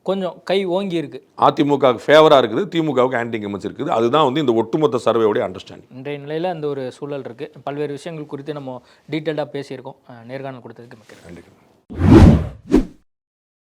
கொஞ்சம் கை ஓங்கி இருக்கு. அதிமுக ஃபேவராக இருக்குது, திமுகவுக்கு ஆன்டி இன்கம்பன்சி இருக்குது. அதுதான் வந்து இந்த ஒட்டுமொத்த சர்வேயோடைய அண்டர்ஸ்டாண்டிங். இன்றைய நிலையில் அந்த ஒரு சூழல் இருக்குது. பல்வேறு விஷயங்கள் குறித்து நம்ம டீட்டெயில்டாக பேசியிருக்கோம். நேர்காணல் கொடுத்ததுக்கு மிக்க நன்றி. கண்டிப்பாக.